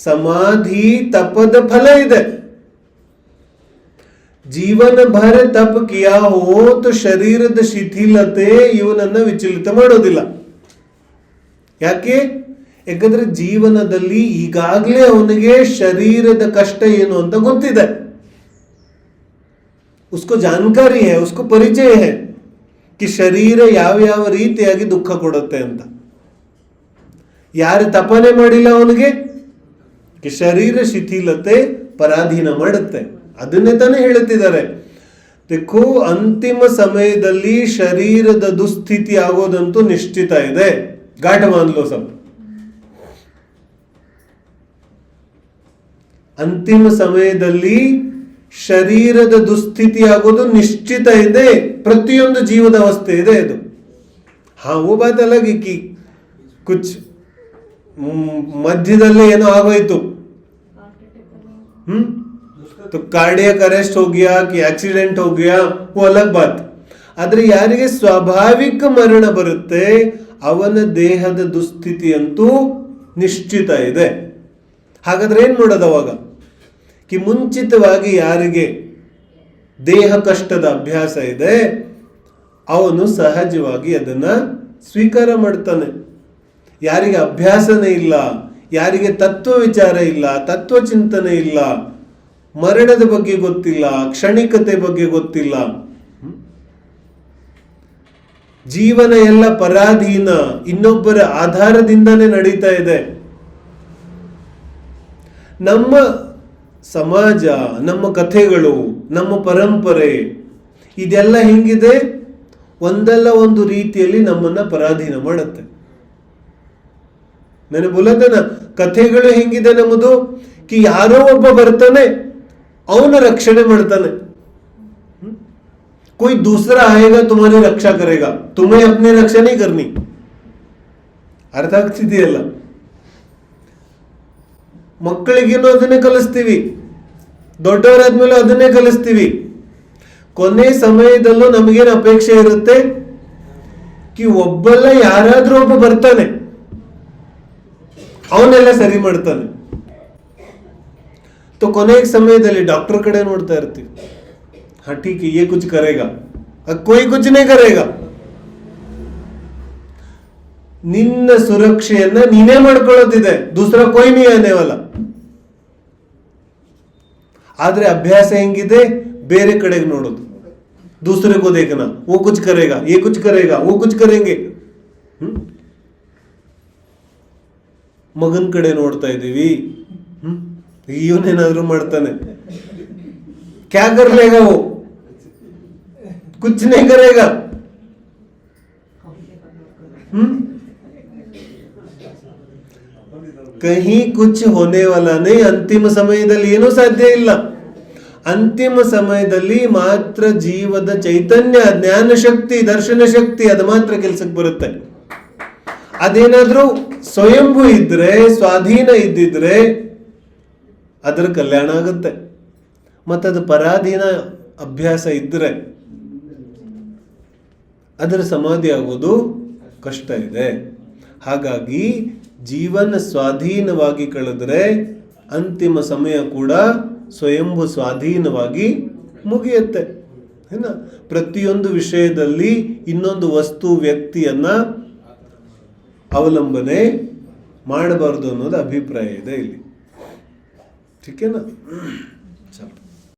ಸಮಾಧಿ ತಪದ ಫಲ ಇದೆ. ಜೀವನ ಭರ ತಪ ಕಿಯಾ ಹೋ तो ಶರೀರದ ಶಿಥಿಲತೆ ಇವನನ್ನ ವಿಚಲಿತ ಮಾಡೋದಿಲ್ಲ. ಯಾಕೆ? ಯಾಕಂದ್ರೆ ಜೀವನದಲ್ಲಿ ಈಗಾಗಲೇ ಅವನಿಗೆ ಶರೀರದ ಕಷ್ಟ ಏನು ಅಂತ ಗೊತ್ತಿದೆ. उसको जानकारी है, उसको परिचय है कि ಶರೀರ ಯಾವ ಯಾವ ರೀತಿಯಾಗಿ ದುಃಖ ಕೊಡುತ್ತೆ ಅಂತ. ಯಾರು ತಪನೆ ಮಾಡಿಲ್ಲ ಅವನಿಗೆ कि ಶರೀರ ಶಿಥಿಲತೆ ಪರಾಧೀನ ಮಾಡುತ್ತೆ. ಅದನ್ನೇ ತಾನೇ ಹೇಳುತ್ತಿದ್ದಾರೆ. देखो ಅಂತಿಮ ಸಮಯದಲ್ಲಿ ಶರೀರದ ದುಸ್ಥಿತಿ ಆಗೋದಂತೂ ನಿಶ್ಚಿತ ಇದೆ. ಗಾಢ ಮಾನ್ಲೋ ಸಬ್. ಅಂತಿಮ ಸಮಯದಲ್ಲಿ ಶರೀರದ ದುಸ್ಥಿತಿ ಆಗೋದು ನಿಶ್ಚಿತ ಇದೆ. ಪ್ರತಿಯೊಂದು ಜೀವದ ಅವಸ್ಥೆ ಇದೆ ಇದು. ಹಾ वो बात अलग है कि कुछ ಮಧ್ಯದಲ್ಲೇ ಏನೋ ಆಗೋಯ್ತು, तो कार्डियक अरेस्ट हो गया कि एक्सीडेंट हो गया, वो अलग बात. ಆದ್ರೆ ಯಾರಿಗೆ ಸ್ವಾಭಾವಿಕ ಮರಣ ಬರುತ್ತೆ ಅವನ ದೇಹದ ದುಸ್ಥಿತಿ ಅಂತೂ ನಿಶ್ಚಿತ ಇದೆ. ಹಾಗಾದ್ರೆ ಏನ್ ಮಾಡೋದು ಅವಾಗ? ಕಿ ಮುಂಚಿತವಾಗಿ ಯಾರಿಗೆ ದೇಹ ಕಷ್ಟದ ಅಭ್ಯಾಸ ಇದೆ ಅವನು ಸಹಜವಾಗಿ ಅದನ್ನ ಸ್ವೀಕಾರ ಮಾಡ್ತಾನೆ. ಯಾರಿಗೆ ಅಭ್ಯಾಸನೇ ಇಲ್ಲ, ಯಾರಿಗೆ ತತ್ವ ವಿಚಾರ ಇಲ್ಲ, ತತ್ವ ಚಿಂತನೆ ಇಲ್ಲ, ಮರಣದ ಬಗ್ಗೆ ಗೊತ್ತಿಲ್ಲ, ಕ್ಷಣಿಕತೆ ಬಗ್ಗೆ ಗೊತ್ತಿಲ್ಲ, ಜೀವನ ಎಲ್ಲ ಪರಾಧೀನ, ಇನ್ನೊಬ್ಬರ ಆಧಾರದಿಂದನೇ ನಡೀತಾ ಇದೆ. ನಮ್ಮ ಸಮಾಜ, ನಮ್ಮ ಕಥೆಗಳು, ನಮ್ಮ ಪರಂಪರೆ ಇದೆಲ್ಲ ಹೆಂಗಿದೆ, ಒಂದಲ್ಲ ಒಂದು ರೀತಿಯಲ್ಲಿ ನಮ್ಮನ್ನ ಪರಾಧೀನ ಮಾಡುತ್ತೆ. मैंने बोला था ना, ಕಥೆಗಳು ಹೆಂಗಿದೆ ನಮ್ಮದು ಕಿ ಯಾರೋ ಒಬ್ಬ ಬರ್ತಾನೆ ಅವನ ರಕ್ಷಣೆ ಮಾಡ್ತಾನೆ. कोई दूसरा आएगा तुम्हारी रक्षा करेगा, तुम्हें अपनी रक्षा नहीं करनी. ಅರ್ಥ ಆಗ್ತಿದೆಯಲ್ಲ? ಮಕ್ಕಳಿಗೇನು ಅದನ್ನೇ ಕಲಿಸ್ತೀವಿ, ದೊಡ್ಡವರಾದ್ಮೇಲೆ ಅದನ್ನೇ ಕಲಿಸ್ತೀವಿ. ಕೊನೆ ಸಮಯದಲ್ಲೂ ನಮಗೇನು ಅಪೇಕ್ಷೆ ಇರುತ್ತೆ ಕಿ ಒಬ್ಬಲ್ಲ ಯಾರಾದ್ರೂ ಒಬ್ಬ ಬರ್ತಾನೆ, ಅವನ್ನೆಲ್ಲ ಸರಿ ಮಾಡ್ತಾನೆ. तो ಕೊನೆಯ ಸಮಯದಲ್ಲಿ ಡಾಕ್ಟರ್ ಕಡೆ ನೋಡ್ತಾ ಇರ್ತೀವಿ, हाँ ठीक है ये कुछ करेगा, कोई कुछ नहीं करेगा. ನಿನ್ನ ಸುರಕ್ಷೆಯನ್ನ ನೀನೇ ಮಾಡ್ಕೊಳ್ಳೋದಿದೆ, ದೂಸರಾ कोई नहीं आने वाला. ಆದ್ರೆ ಅಭ್ಯಾಸ ಹೆಂಗಿದೆ, ಬೇರೆ ಕಡೆಗೆ ನೋಡೋದು, दूसरे को देखना, वो कुछ करेगा, ये कुछ करेगा, वो कुछ करेंगे. ಮಗನ್ ಕಡೆ ನೋಡ್ತಾ ಇದೀವಿ, ಇವನೇನಾದ್ರೂ ಮಾಡ್ತಾನೆ, क्या कर लेगा वो, कुछ नहीं करेगा. कहीं कुछ होने वाला नहीं. ಅಂತಿಮ ಸಮಯದಲ್ಲಿ ಏನೂ ಸಾಧ್ಯ ಇಲ್ಲ. ಅಂತಿಮ ಸಮಯದಲ್ಲಿ ಮಾತ್ರ ಜೀವದ ಚೈತನ್ಯ, ಜ್ಞಾನ ಶಕ್ತಿ, ದರ್ಶನ ಶಕ್ತಿ ಅದು ಮಾತ್ರ ಕೆಲಸಕ್ಕೆ ಬರುತ್ತೆ. ಅದೇನಾದ್ರೂ ಸ್ವಯಂಭೂ ಇದ್ರೆ, ಸ್ವಾಧೀನ ಇದ್ದಿದ್ರೆ ಅದರ ಕಲ್ಯಾಣ ಆಗುತ್ತೆ. ಮತ್ತದು ಪರಾಧೀನ ಅಭ್ಯಾಸ ಇದ್ರೆ ಅದರ ಸಮಾಧಿ ಆಗೋದು ಕಷ್ಟ ಇದೆ. ಹಾಗಾಗಿ ಜೀವನ ಸ್ವಾಧೀನವಾಗಿ ಕಳೆದ್ರೆ ಅಂತಿಮ ಸಮಯ ಕೂಡ ಸ್ವಯಂಭೂ ಸ್ವಾಧೀನವಾಗಿ ಮುಗಿಯುತ್ತೆ. ಪ್ರತಿಯೊಂದು ವಿಷಯದಲ್ಲಿ ಇನ್ನೊಂದು ವಸ್ತು, ವ್ಯಕ್ತಿಯನ್ನ ಅವಲಂಬನೆ ಮಾಡಬಾರದು ಅನ್ನೋದು ಅಭಿಪ್ರಾಯ ಇದೆ ಇಲ್ಲಿ. ठीक है ना? चलो.